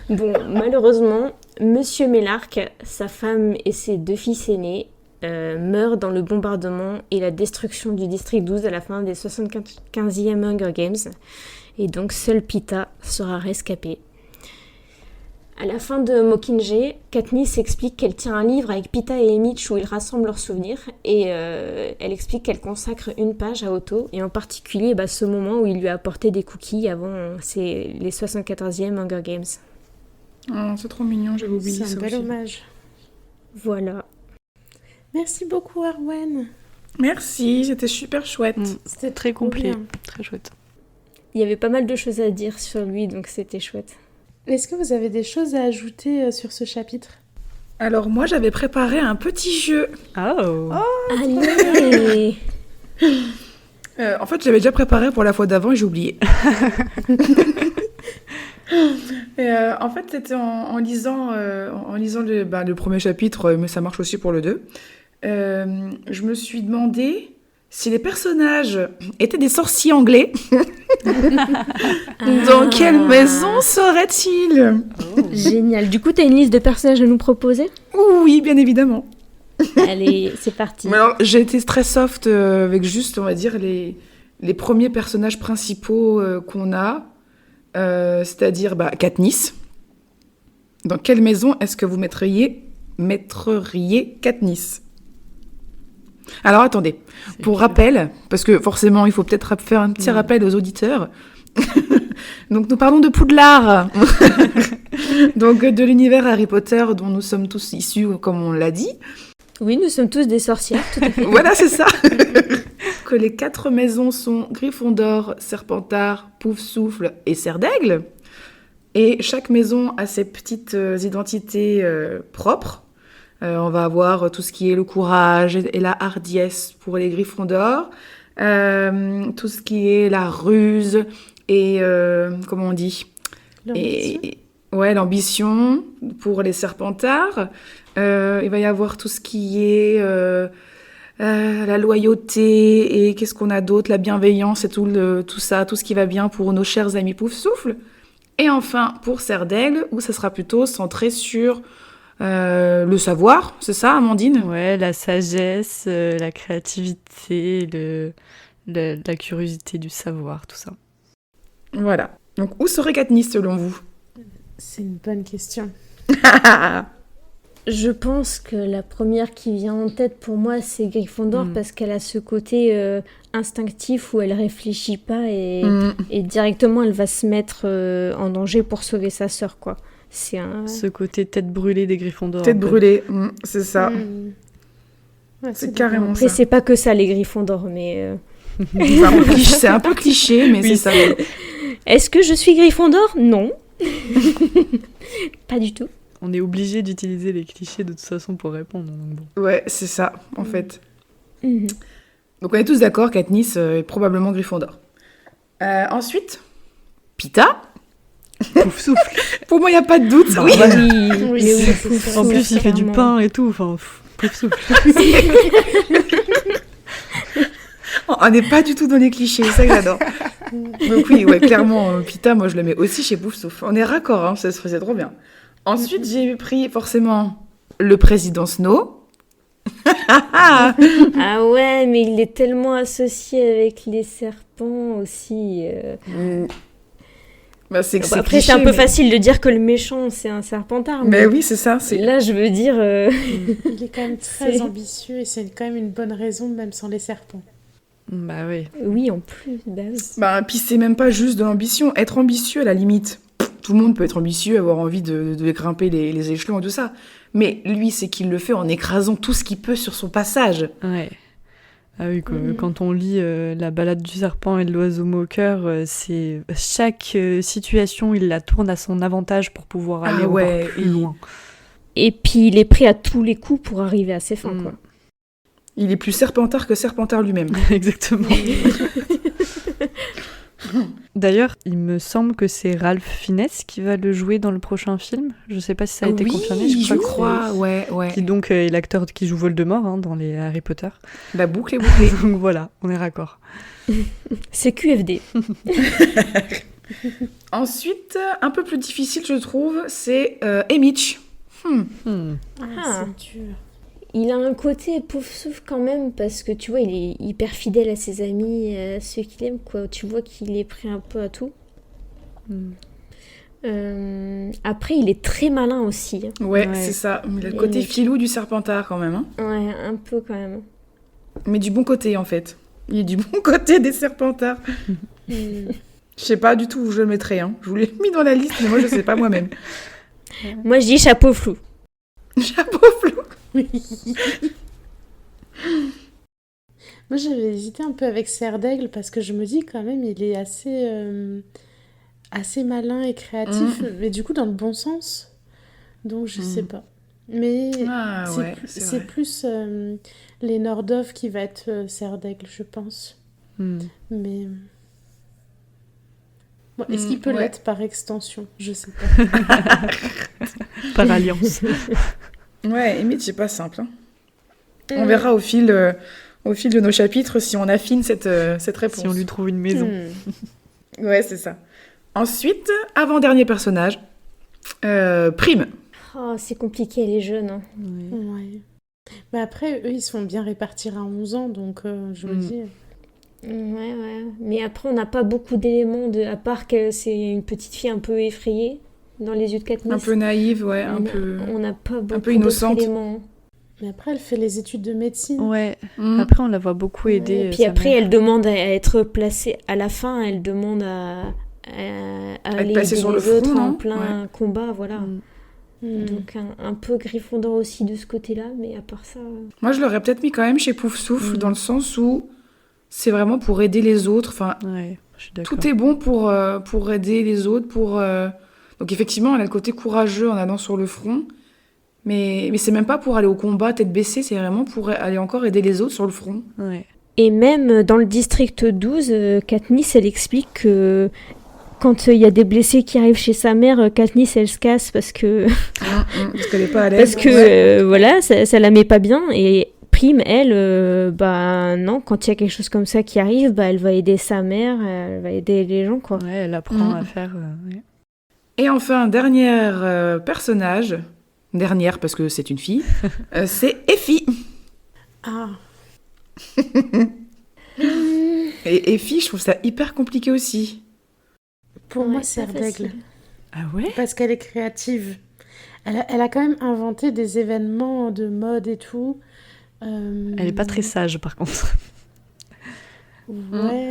Bon, malheureusement, Monsieur Mellark, sa femme et ses 2 fils aînés meurent dans le bombardement et la destruction du district 12 à la fin des 75e Hunger Games. Et donc seule Pita sera rescapée. À la fin de Mockingjay, Katniss explique qu'elle tient un livre avec Pita et Mitch où ils rassemblent leurs souvenirs et elle explique qu'elle consacre une page à Otto et en particulier ce moment où il lui a apporté des cookies avant les 74e Hunger Games. Oh, c'est trop mignon, j'avais oublié ça C'est un bel aussi. hommage. Voilà. Merci beaucoup, Arwen. Merci, c'était super chouette. C'était Très trop complet, bien. très chouette. Il y avait pas mal de choses à dire sur lui, donc c'était chouette. Est-ce que vous avez des choses à ajouter sur ce chapitre? Alors moi, j'avais préparé un petit jeu. Oh, Allez. En fait, j'avais déjà préparé pour la fois d'avant et j'ai oublié. Et, en fait, c'était en lisant le premier chapitre, mais ça marche aussi pour le 2. Je me suis demandé si les personnages étaient des sorciers anglais. Dans quelle maison seraient-ils? Génial. Du coup, t'as une liste de personnages à nous proposer? Oui, bien évidemment. Allez, c'est parti. Mais alors, j'ai été très soft avec juste, on va dire, les premiers personnages principaux qu'on a, c'est-à-dire Katniss. Dans quelle maison est-ce que vous mettriez Katniss? Alors attendez, pour rappel, parce que forcément il faut peut-être faire un petit rappel aux auditeurs. Donc nous parlons de Poudlard, donc de l'univers Harry Potter dont nous sommes tous issus, comme on l'a dit. Oui, nous sommes tous des sorcières, tout à fait. Voilà, c'est ça. Que les 4 maisons sont Gryffondor, Serpentard, Poufsouffle et Serdaigle. Et chaque maison a ses petites identités propres. On va avoir tout ce qui est le courage et la hardiesse pour les Gryffondor. Tout ce qui est la ruse et... comment on dit? L'ambition pour les Serpentards. Il va y avoir tout ce qui est la loyauté et qu'est-ce qu'on a d'autre? La bienveillance et tout ça, tout ce qui va bien pour nos chers amis Poufsouffle. Et enfin, pour Serdaigle, où ça sera plutôt centré sur le savoir, c'est ça, Amandine? Ouais, la sagesse, la créativité, la curiosité du savoir, tout ça. Voilà. Donc, où serait Katniss selon vous? C'est une bonne question. Je pense que la première qui vient en tête pour moi, c'est Gryffondor, parce qu'elle a ce côté instinctif où elle réfléchit pas et directement elle va se mettre en danger pour sauver sa sœur, quoi. C'est Ce côté tête brûlée des Gryffondor. Tête brûlée, c'est ça. Ouais, C'est carrément Après, ça. c'est pas que ça, les Gryffondor, mais... C'est un peu cliché, mais c'est ça. Est-ce que je suis Gryffondor? Non. Pas du tout. On est obligé d'utiliser les clichés de toute façon pour répondre. Donc bon. Ouais, c'est ça, en fait. Donc, on est tous d'accord, Katniss est probablement Gryffondor. Ensuite, Pita. Poufsouffle. Pour moi, il n'y a pas de doute. Oui. Oui, mais c'est oui, ça. En plus, il fait du clairement. pain et tout. Enfin, Poufsouffle. On n'est pas du tout dans les clichés, ça que j'adore. Donc oui, ouais, clairement, Pita, moi je le mets aussi chez Poufsouffle. On est raccord, hein, c'est trop bien. Ensuite, j'ai pris forcément le président Snow. Ah ouais, mais il est tellement associé avec les serpents aussi. C'est que c'est Après, cliché, c'est un peu mais... facile de dire que le méchant, c'est un serpentard. Mais oui, c'est ça. C'est... Là, je veux dire... Il est quand même très C'est- ambitieux et c'est quand même une bonne raison, même sans les serpents. Bah oui. Oui, en plus, de base. Bah, puis c'est même pas juste de l'ambition. Être ambitieux, à la limite, tout le monde peut être ambitieux, avoir envie de grimper les échelons et tout ça. Mais lui, c'est qu'il le fait en écrasant tout ce qu'il peut sur son passage. Ouais. Ah oui, quand on lit La balade du serpent et de l'oiseau moqueur, c'est chaque situation, il la tourne à son avantage pour pouvoir aller encore plus loin. Et puis il est prêt à tous les coups pour arriver à ses fins, quoi. Il est plus Serpentard que Serpentard lui-même. Exactement. D'ailleurs, il me semble que c'est Ralph Fiennes qui va le jouer dans le prochain film. Je sais pas si ça a été confirmé. Je crois, ouais. Qui donc est l'acteur qui joue Voldemort dans les Harry Potter. La boucle est bouclée. Donc voilà, on est raccord. C'est QFD. Ensuite, un peu plus difficile, je trouve, c'est Haymitch. C'est dur. Il a un côté pauvre souffle quand même, parce que tu vois, il est hyper fidèle à ses amis, à ceux qu'il aime, quoi. Tu vois qu'il est prêt un peu à tout. Après, il est très malin aussi. Ouais, c'est ça. Il a le côté filou du Serpentard quand même. Hein. Ouais, un peu quand même. Mais du bon côté en fait. Il est du bon côté des Serpentards. Je sais pas du tout où je le mettrais. Hein. Je vous l'ai mis dans la liste, mais moi je sais pas moi-même. Moi je dis chapeau flou. Chapeau flou. Moi, j'avais hésité un peu avec Serre d'Aigle parce que je me dis quand même, il est assez malin et créatif, mais du coup dans le bon sens. Donc je sais pas. Mais c'est plus les Nordov qui va être Serre d'Aigle, je pense. Mais bon, est-ce qu'il peut l'être par extension? Je sais pas. Par alliance. Ouais, Haymitch, c'est pas simple. Hein. On verra au fil de nos chapitres si on affine cette réponse. Si on lui trouve une maison. Ouais, c'est ça. Ensuite, avant-dernier personnage, Prime. Oh, c'est compliqué, elle est jeune. Hein. Ouais. Mais après, eux, ils se font bien répartir à 11 ans, donc je me dis... Ouais. Mais après, on n'a pas beaucoup d'éléments, à part que c'est une petite fille un peu effrayée dans les yeux de Katniss. Un peu naïve, ouais, on n'a pas beaucoup un peu innocente. d'éléments. Mais après, elle fait les études de médecine. Ouais. Après, on la voit beaucoup aider. Et puis après, elle demande à être placée à la fin. Elle demande à aller placée aider sur le les autres front, en non plein combat, voilà. Donc un peu Gryffondor aussi de ce côté-là, mais à part ça... Moi, je l'aurais peut-être mis quand même chez Pouf Souffle, dans le sens où c'est vraiment pour aider les autres. Enfin, je suis d'accord. tout est bon pour aider les autres, Donc effectivement, elle a le côté courageux en allant sur le front, mais c'est même pas pour aller au combat tête baissée, c'est vraiment pour aller encore aider les autres sur le front. Ouais. Et même dans le district 12, Katniss, elle explique que quand il y a des blessés qui arrivent chez sa mère, Katniss, elle se casse parce que... parce qu'elle est pas à l'aise. Parce que, voilà, ça la met pas bien. Et Prime, elle, non, quand il y a quelque chose comme ça qui arrive, elle va aider sa mère, elle va aider les gens, quoi. Ouais, elle apprend à faire... Et enfin, dernier personnage, dernière parce que c'est une fille, c'est Effie. Ah. Et Effie, je trouve ça hyper compliqué aussi. Pour moi, Serre d'Aigle. Ah ouais? Parce qu'elle est créative. Elle a quand même inventé des événements de mode et tout. Elle est pas très sage, par contre. Ouais.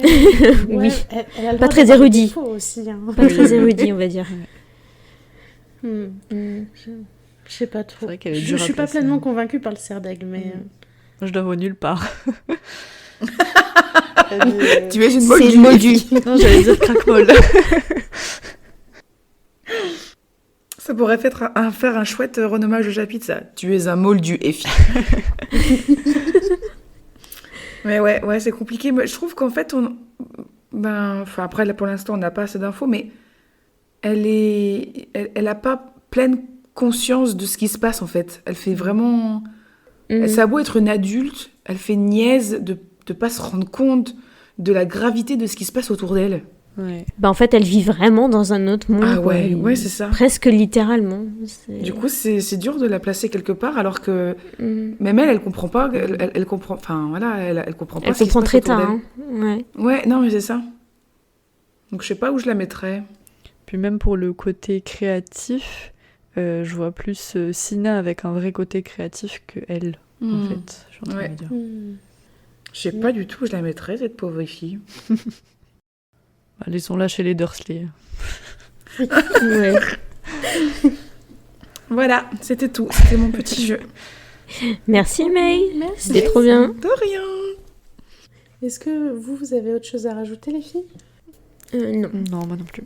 Oui. Elle a le Pas droit très d'avoir des érudit. défauts aussi. Hein. Pas très érudit, on va dire. Je sais pas trop. C'est vrai qu'elle est Je dure à suis pas placer, pleinement hein. convaincue par le Serre d'Aigle, mais... Moi, je la vois nulle part. Tu es une C'est moldue. Non, j'allais dire craque-molle. Ça pourrait faire un chouette renommage de chapitre, ça. Tu es un moldu, Effie. Mais ouais, c'est compliqué. Mais je trouve qu'en fait, après, là, pour l'instant, on n'a pas assez d'infos, mais elle a pas pleine conscience de ce qui se passe, en fait. Elle fait vraiment... Ça a beau être une adulte, elle fait niaise de pas se rendre compte de la gravité de ce qui se passe autour d'elle. Ouais. En fait, elle vit vraiment dans un autre monde. Ah quoi. ouais, c'est ça. Presque littéralement. Du coup, c'est dur de la placer quelque part, alors que même elle comprend pas. Elle comprend. Enfin voilà, elle comprend pas. Elle ce qui se comprend passe très autour tard. d'elle. Hein. Ouais. Ouais, non, mais c'est ça. Donc je sais pas où je la mettrais. Puis même pour le côté créatif, je vois plus Sina avec un vrai côté créatif que elle, en fait. Je suis en train de me dire. Je sais pas du tout où je la mettrais, cette pauvre fille. Bah, laissons-la chez les Dursley. Ouais. Voilà, c'était tout. C'était mon petit jeu. Merci May. Merci. C'était trop bien. De rien. Est-ce que vous avez autre chose à rajouter, les filles? Non. Non, moi non plus.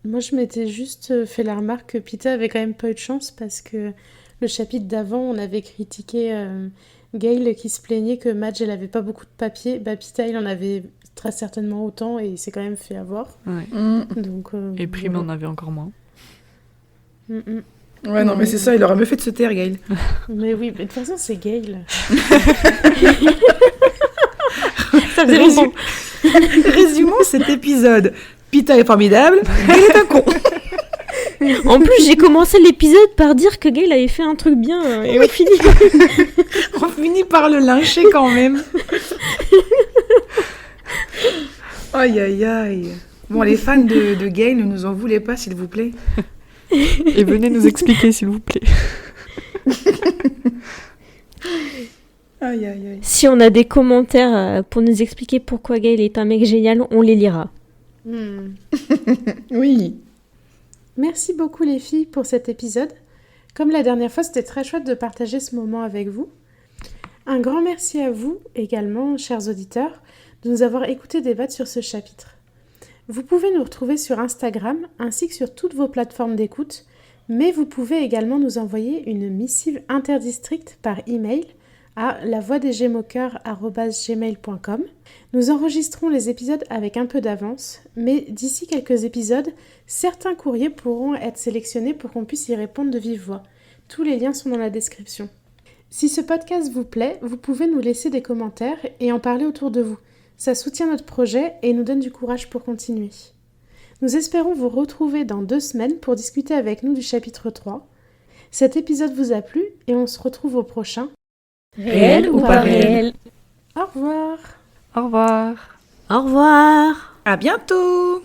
Moi, je m'étais juste fait la remarque que Peeta avait quand même pas eu de chance parce que le chapitre d'avant, on avait critiqué Gale qui se plaignait que Madge, elle avait pas beaucoup de papier. Bah, Peeta, il en avait très certainement autant et il s'est quand même fait avoir. Ouais. Donc, Et Prime voilà. en avait encore moins. Ouais, non, mais c'est ça, il aurait mieux fait de se taire, Gaël. Mais oui, mais de toute façon, c'est Gale. Ça faisait longtemps. Résumons cet épisode. Peeta est formidable, Gaël est un con. En plus, j'ai commencé l'épisode par dire que Gale avait fait un truc bien et on finit. On finit par le lyncher quand même. Aïe, aïe, aïe. Bon, les fans de Gaël, ne nous en voulez pas, s'il vous plaît. Et venez nous expliquer, s'il vous plaît. Aïe, aïe, aïe. Si on a des commentaires pour nous expliquer pourquoi Gale est un mec génial, on les lira. Oui. Merci beaucoup les filles pour cet épisode. Comme la dernière fois, c'était très chouette de partager ce moment avec vous. Un grand merci à vous également, chers auditeurs, de nous avoir écoutés débattre sur ce chapitre. Vous pouvez nous retrouver sur Instagram ainsi que sur toutes vos plateformes d'écoute, mais vous pouvez également nous envoyer une missive interdistricte par email à lavoidesgemeauxcoeurs@gmail.com. Nous enregistrons les épisodes avec un peu d'avance, mais d'ici quelques épisodes, certains courriers pourront être sélectionnés pour qu'on puisse y répondre de vive voix. Tous les liens sont dans la description. Si ce podcast vous plaît, vous pouvez nous laisser des commentaires et en parler autour de vous. Ça soutient notre projet et nous donne du courage pour continuer. Nous espérons vous retrouver dans 2 semaines pour discuter avec nous du chapitre 3. Cet épisode vous a plu et on se retrouve au prochain. Réel ou pas réel? Au revoir. Au revoir. Au revoir. À bientôt.